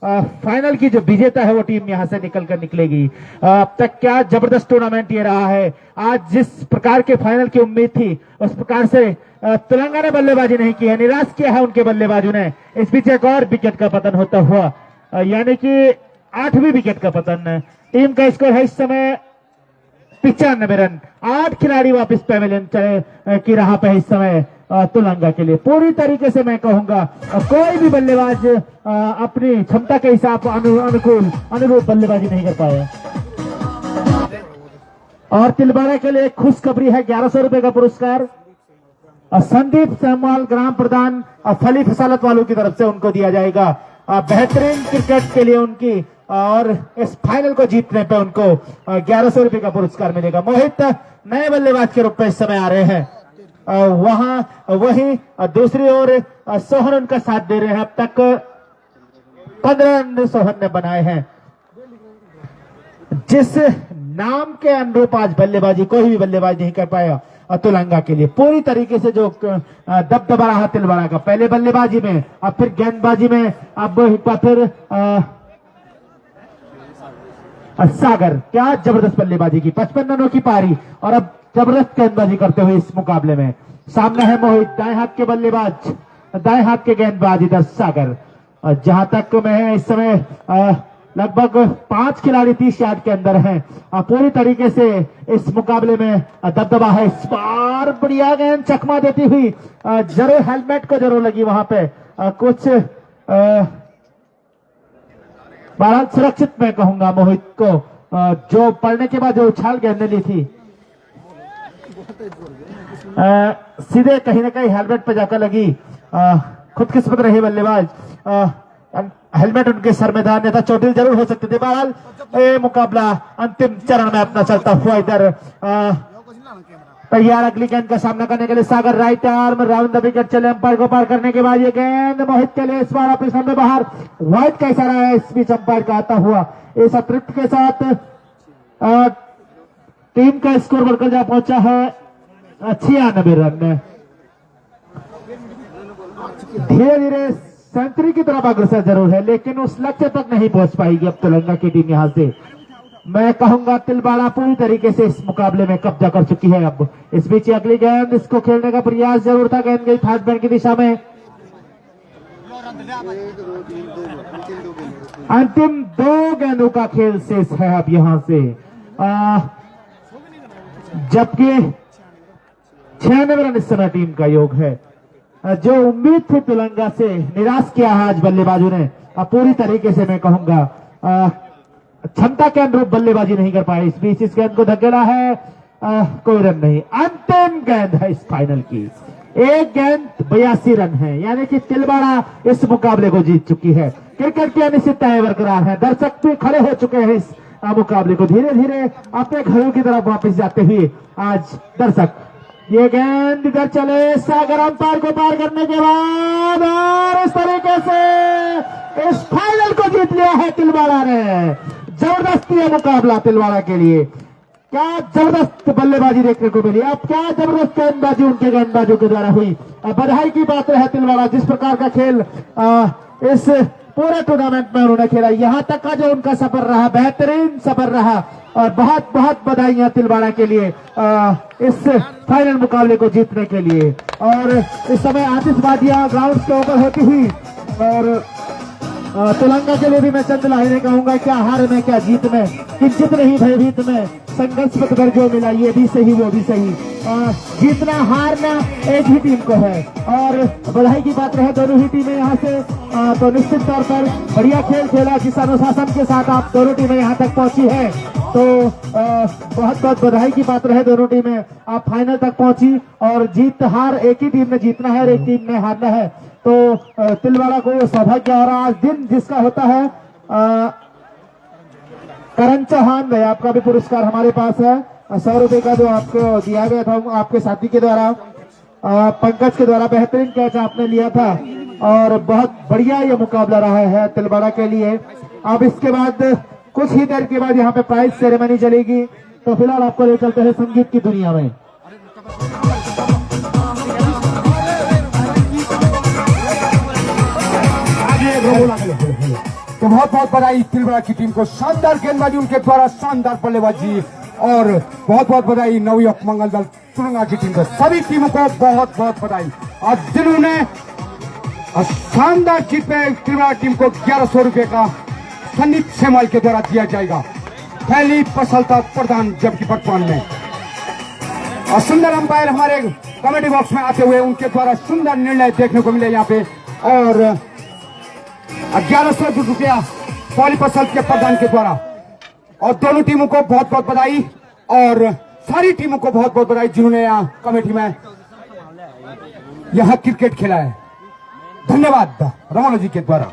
फाइनल की जो विजेता है वो टीम यहां से निकल कर निकलेगी। अब तक क्या जबरदस्त टूर्नामेंट ये रहा है। आज जिस प्रकार के फाइनल की उम्मीद थी उस प्रकार से तेलंगाना ने बल्लेबाजी नहीं की है, निराश किया है उनके बल्लेबाजों ने। इस बीच एक और विकेट का पतन होता हुआ, यानी कि 8वीं विकेट का पतन। टीम का स्कोर है इस समय 95 रन। 8 खिलाड़ी वापस पैवेलियन चले की राह पे इस समय तेलंगाना के लिए। पूरी तरीके से मैं कहूंगा कोई भी बल्लेबाज अपनी क्षमता के हिसाब अनुरूप बल्लेबाजी नहीं कर पाया। और तिलवाड़ा के लिए खुशखबरी है, 1100 रुपए का पुरस्कार संदीप सहमाल ग्राम प्रधान फली फसालत वालों की तरफ से उनको दिया जाएगा। बेहतरीन क्रिकेट के लिए उनकी और इस फाइनल को जीतने पे उनको 1100 रुपए का पुरस्कार मिलेगा। मोहित नए बल्लेबाज के रूप में इस समय आ रहे हैं, वहां वही दूसरी ओर सोहन उनका साथ दे रहे हैं। अब तक 15 रन सोहन ने बनाए हैं। जिस नाम के अनुरूप आज बल्लेबाजी कोई भी बल्लेबाज नहीं कर पाया तेलंगाना के लिए। पूरी तरीके से जो दबदबा रहा तिलवाड़ा का, पहले बल्लेबाजी में, अब फिर गेंदबाजी में, अब फिर सागर, क्या जबरदस्त बल्लेबाजी की, 55 रनों की पारी और अब जबरदस्त गेंदबाजी करते हुए इस मुकाबले में। सामने है मोहित, दाएं हाथ के बल्लेबाज, दाएं हाथ के गेंदबाज इधर सागर। जहां तक मैं इस समय लगभग 5 खिलाड़ी 30 यार्ड के अंदर हैं। पूरी तरीके से इस मुकाबले में दबदबा है। इस बार बढ़िया गेंद चकमा देती हुई, जरूर हेलमेट को जरूर लगी वहां पे कुछ बहरहाल सुरक्षित मैं कहूंगा मोहित को, जो पड़ने के बाद जो उछाल गेंद ली थी सीधे कहीं ना कहीं हेलमेट पे जाकर लगी। खुदकिस्मत रही बल्लेबाज, हेलमेट उनके सर में था, अन्यथा चोटिल जरूर हो सकते थे। बहरहाल ये मुकाबला अंतिम चरण में अपना चलता हुआ इधर तैयार अगली गेंद का सामना करने के लिए। Sagar right arm round the wicket चले, अंपायर को पार करने के बाद ये गेंद मोहित के लिए इस बार अपने सामने बाहर, वाइड का इशारा है इस बीच अंपायर का आता हुआ। इस अतिरिक्त के साथ टीम का स्कोर बढ़कर जा पहुंचा है 96 रन। धीरे धीरे सेंचुरी की तरफ अग्रसर जरूर है, लेकिन उस लक्ष्य तक नहीं पहुंच पाएगी अब तेलंगाना की टीम। यहां से मैं कहूंगा तिलवाड़ा पूरी तरीके से इस मुकाबले में कब्जा कर चुकी है। अब इस बीच अगली गेंद, इसको खेलने का प्रयास जरूर था, गेंद गई थर्ड मैन की दिशा में। अंतिम 2 गेंदों का खेल शेष है अब यहां से, जबकि 96 रन इस समय टीम का योग है। जो उम्मीद थी तेलंगाना से, निराश किया है आज बल्लेबाजों ने। पूरी तरीके से मैं कहूंगा क्षमता के अनुरूप बल्लेबाजी नहीं कर पाए। इस बीच इस गेंद को धकेला है, कोई रन नहीं। अंतिम गेंद है इस फाइनल की, एक गेंद 82 रन है, यानी कि तिलवाड़ा इस मुकाबले को जीत चुकी है। क्रिकेट की अनिश्चितताएं बरकरार है, दर्शक भी खड़े हो चुके हैं इस मुकाबले को धीरे धीरे अपने घरों की तरफ वापस जाते हुए। आज दर्शक ये गेंद इधर चले, सागर अंपायर को पार करने के बाद और इस तरीके से इस फाइनल को जीत लिया है तिलवाड़ा ने। जबरदस्त ये मुकाबला तिलवाड़ा के लिए, क्या जबरदस्त बल्लेबाजी देखने को मिली, अब क्या जबरदस्त गेंदबाजी उनके गेंदबाजों के द्वारा हुई। बधाई की बात है तिलवाड़ा, जिस प्रकार का खेल इस पूरे टूर्नामेंट में उन्होंने खेला, यहाँ तक का जो उनका सफर रहा बेहतरीन सफर रहा। और बहुत बहुत बधाइयां तिलवाड़ा के लिए इस फाइनल मुकाबले को जीतने के लिए। और इस समय आतिशबाजियां ग्राउंड के ऊपर होती हुई, और तेलंगाना के लिए भी मैं चंद लाहिरी कहूंगा, क्या हार में क्या जीत में, किंचित नहीं भयभीत में, संघर्ष पथ पर जो मिला ये भी सही वो भी सही। जीतना हारना एक ही टीम को है, और बधाई की बात रहे दोनों ही टीमें यहाँ से तो निश्चित तौर पर बढ़िया खेल खेला, जिस अनुशासन के साथ आप दोनों टीमें यहाँ तक पहुंची है। तो बहुत बहुत बधाई की पात्र है दोनों टीमें। आप फाइनल तक पहुंची और जीत हार एक ही टीम ने जीतना है और एक टीम ने हारना है। तो तिलवाड़ा को सौभाग्य और आज दिन जिसका होता है करण चौहान भाई, आपका भी पुरस्कार हमारे पास है 100 रुपए का, जो आपको दिया गया था आपके साथी के द्वारा, पंकज के द्वारा। बेहतरीन कैच आपने लिया था और बहुत बढ़िया ये मुकाबला रहा है तिलवाड़ा के लिए। अब इसके बाद कुछ ही देर के बाद यहाँ पे प्राइज सेरेमनी चलेगी। तो फिलहाल आपको ले चलते हैं संगीत की दुनिया में। तो बहुत बहुत बधाई तिलवाड़ा की टीम को, शानदार गेंदबाजी उनके द्वारा, शानदार बल्लेबाजी, और बहुत बहुत बधाई नवयुवक मंगल दल तुरंगा की टीम को। सभी टीमों को बहुत बहुत बधाई। आज जिन्होंने शानदार जीत में तिलवाड़ा टीम को 1100 रुपए का संदीप सेमाल के द्वारा दिया जाएगा। पहली सफलता प्रदान जबकि वर्तमान में। और सुंदर अंपायर हमारे कमेटी बॉक्स में आते हुए उनके द्वारा सुंदर निर्णय देखने को मिले यहाँ पे। और 1100 रुपया पहली सफलता के प्रदान के द्वारा। और दोनों टीमों को बहुत बहुत बधाई और सारी टीमों को बहुत बहुत बधाई जिन्होंने यहाँ कमेटी में यहाँ क्रिकेट खेला है। धन्यवाद रमन जी के द्वारा।